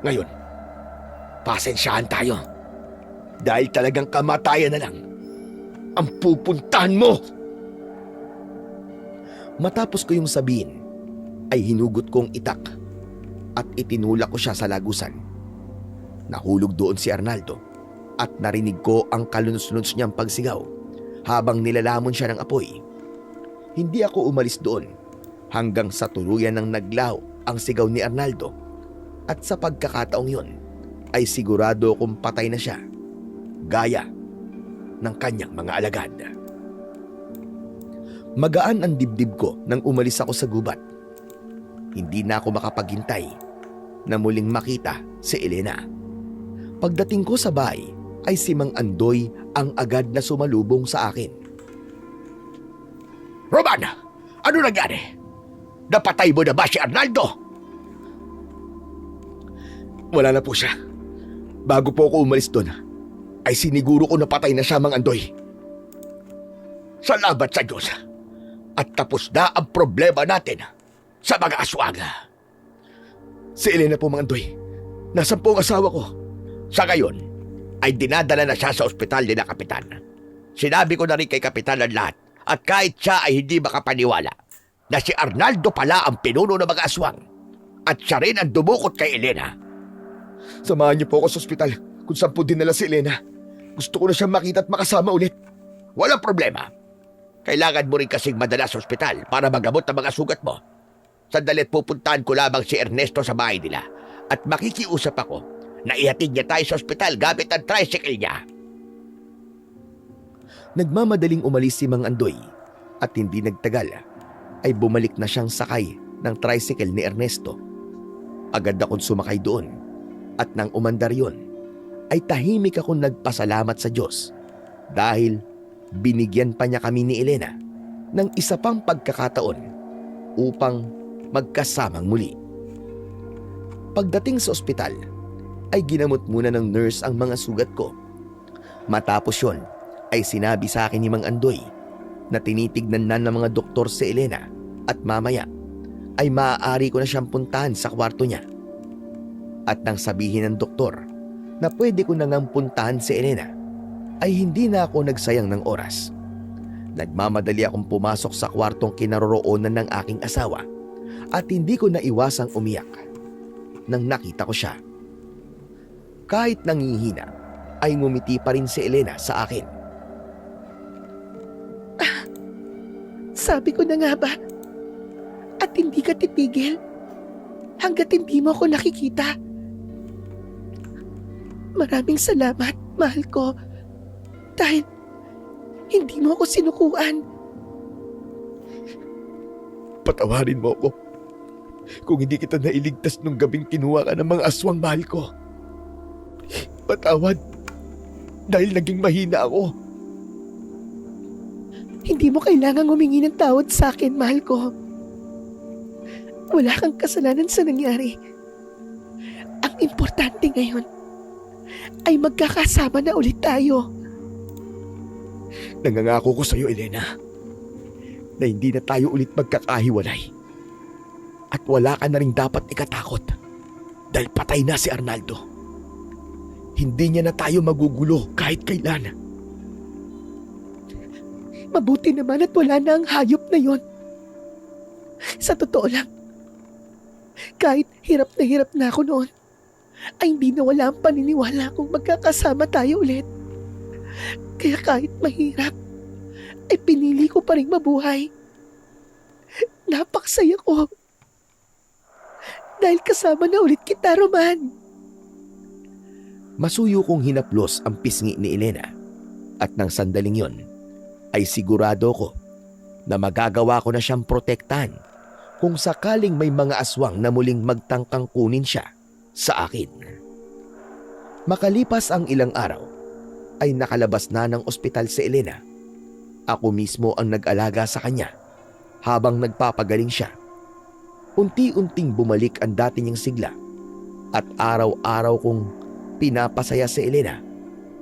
Ngayon, pasensyahan tayo. Dahil talagang kamatayan na lang ang pupuntahan mo. Matapos ko yung sabihin, ay hinugot kong itak at itinulak ko siya sa lagusan. Nahulog doon si Arnaldo at narinig ko ang kalunos-lunos niyang pagsigaw habang nilalamon siya ng apoy. Hindi ako umalis doon hanggang sa tuluyan ng naglaho ang sigaw ni Arnaldo at sa pagkakataong yun ay sigurado kong patay na siya gaya ng kanyang mga alagad. Magaan ang dibdib ko nang umalis ako sa gubat. Hindi na ako makapaghintay na muling makita si Elena. Pagdating ko sa bahay ay si Mang Andoy ang agad na sumalubong sa akin. Roman, ano nangyari? Napatay mo na ba si Arnaldo? Wala na po siya. Bago po ako umalis doon, ay siniguro ko na patay na siya, Mang Andoy. Salamat sa Diyos. At tapos na ang problema natin sa mga aswang. Si Elena po, Mang Andoy. Nasaan po ang asawa ko? Sa ngayon, ay dinadala na siya sa ospital ni na Kapitan. Sinabi ko na rin kay Kapitan ang lahat at kahit siya ay hindi makapaniwala na si Arnaldo pala ang pinuno ng mga aswang at siya rin ang dumukot kay Elena. Samahan niyo po ako sa ospital kung saan po dinala si Elena. Gusto ko na siyang makita at makasama ulit. Walang problema. Kailangan mo rin kasing madala sa ospital para magamot ang mga sugat mo. Sandali't pupuntahan ko lamang si Ernesto sa bahay nila at makikiusap ako na ihatid niya tayo sa ospital gamit ang tricycle niya. Nagmamadaling umalis si Mang Andoy at hindi nagtagal ay bumalik na siyang sakay ng tricycle ni Ernesto. Agad akong sumakay doon at nang umandar yun ay tahimik akong nagpasalamat sa Diyos dahil binigyan pa niya kami ni Elena ng isa pang pagkakataon upang magkasamang muli. Pagdating sa ospital ay ginamot muna ng nurse ang mga sugat ko. Matapos yon ay sinabi sa akin ni Mang Andoy na tinitignan na ng mga doktor si Elena at mamaya ay maaari ko na siyang puntahan sa kwarto niya. At nang sabihin ng doktor na pwede ko na ngang puntahan si Elena ay hindi na ako nagsayang ng oras. Nagmamadali akong pumasok sa kwartong kinaroroonan ng aking asawa at hindi ko naiwasang umiyak nang nakita ko siya. Kahit nangihina ay ngumiti pa rin si Elena sa akin. Sabi ko na nga ba? At hindi ka titigil hanggat hindi mo ako nakikita. Maraming salamat, mahal ko. Dahil hindi mo ako sinukuan. Patawarin mo ako kung hindi kita nailigtas nung gabing kinuha ka ng mga aswang, mahal ko. Patawad dahil naging mahina ako. Hindi mo kailangang humingi ng tawad sa akin, mahal ko. Wala kang kasalanan sa nangyari. Ang importante ngayon ay magkakasama na ulit tayo. Nangangako ko sa iyo, Elena, na hindi na tayo ulit magkakahiwalay. At wala ka na rin dapat ikatakot dahil patay na si Arnaldo. Hindi niya na tayo magugulo kahit kailan. Mabuti naman at wala na ang hayop na yon. Sa totoo lang, kahit hirap na ako noon, ay hindi na wala ang paniniwala kung magkakasama tayo ulit. Kaya kahit mahirap, ay pinili ko pa rin mabuhay. Napakasaya ko. Dahil kasama na ulit kita, Roman. Masuyo kong hinaplos ang pisngi ni Elena at nang sandaling yon ay sigurado ko na magagawa ko na siyang protektahan kung sakaling may mga aswang na muling magtangkang kunin siya sa akin. Makalipas ang ilang araw ay nakalabas na ng ospital si Elena. Ako mismo ang nag-alaga sa kanya habang nagpapagaling siya. Unti-unting bumalik ang dati niyang sigla at araw-araw kong pinapasaya si Elena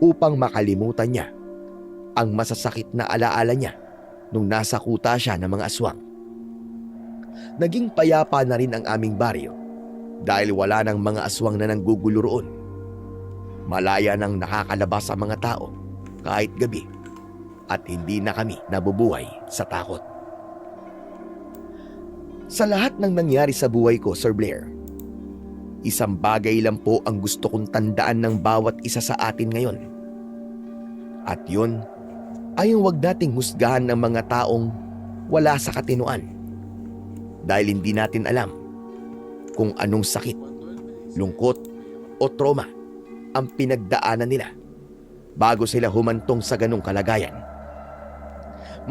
upang makalimutan niya ang masasakit na alaala niya nung nasa kuta siya ng mga aswang. Naging payapa na rin ang aming baryo dahil wala nang mga aswang na nanggugulo roon. Malaya nang nakakalabas ang mga tao kahit gabi at hindi na kami nabubuhay sa takot. Sa lahat ng nangyari sa buhay ko, Sir Blair, isang bagay lang po ang gusto kong tandaan ng bawat isa sa atin ngayon. At yun ay yung huwag nating husgahan ng mga taong wala sa katinuan. Dahil hindi natin alam kung anong sakit, lungkot o trauma ang pinagdaanan nila bago sila humantong sa ganong kalagayan.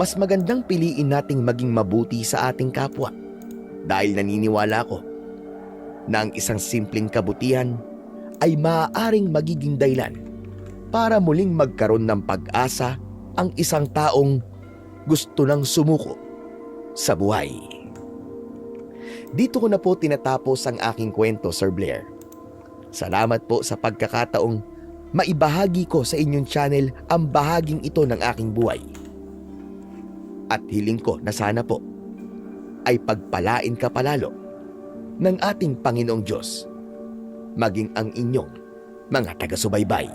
Mas magandang piliin nating maging mabuti sa ating kapwa dahil naniniwala ko na ang isang simpleng kabutihan ay maaaring magiging dahilan para muling magkaroon ng pag-asa ang isang taong gusto nang sumuko sa buhay. Dito ko na po tinatapos ang aking kwento, Sir Blair. Salamat po sa pagkakataong maibahagi ko sa inyong channel ang bahaging ito ng aking buhay. At hiling ko na sana po ay pagpalain ka palalo ng ating Panginoong Diyos, maging ang inyong mga taga-subaybay.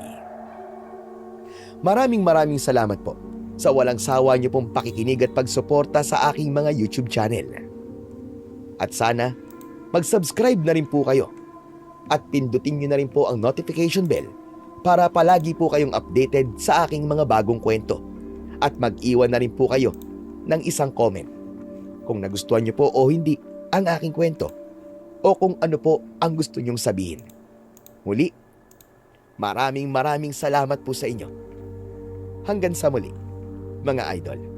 Maraming salamat po sa walang sawa niyo pong pakikinig at pagsuporta sa aking mga YouTube channel. At sana mag-subscribe na rin po kayo at pindutin niyo na rin po ang notification bell para palagi po kayong updated sa aking mga bagong kwento. At mag-iwan na rin po kayo ng isang comment kung nagustuhan niyo po o hindi ang aking kwento o kung ano po ang gusto niyong sabihin. Muli, maraming salamat po sa inyo. Hanggang sa muli, mga idol.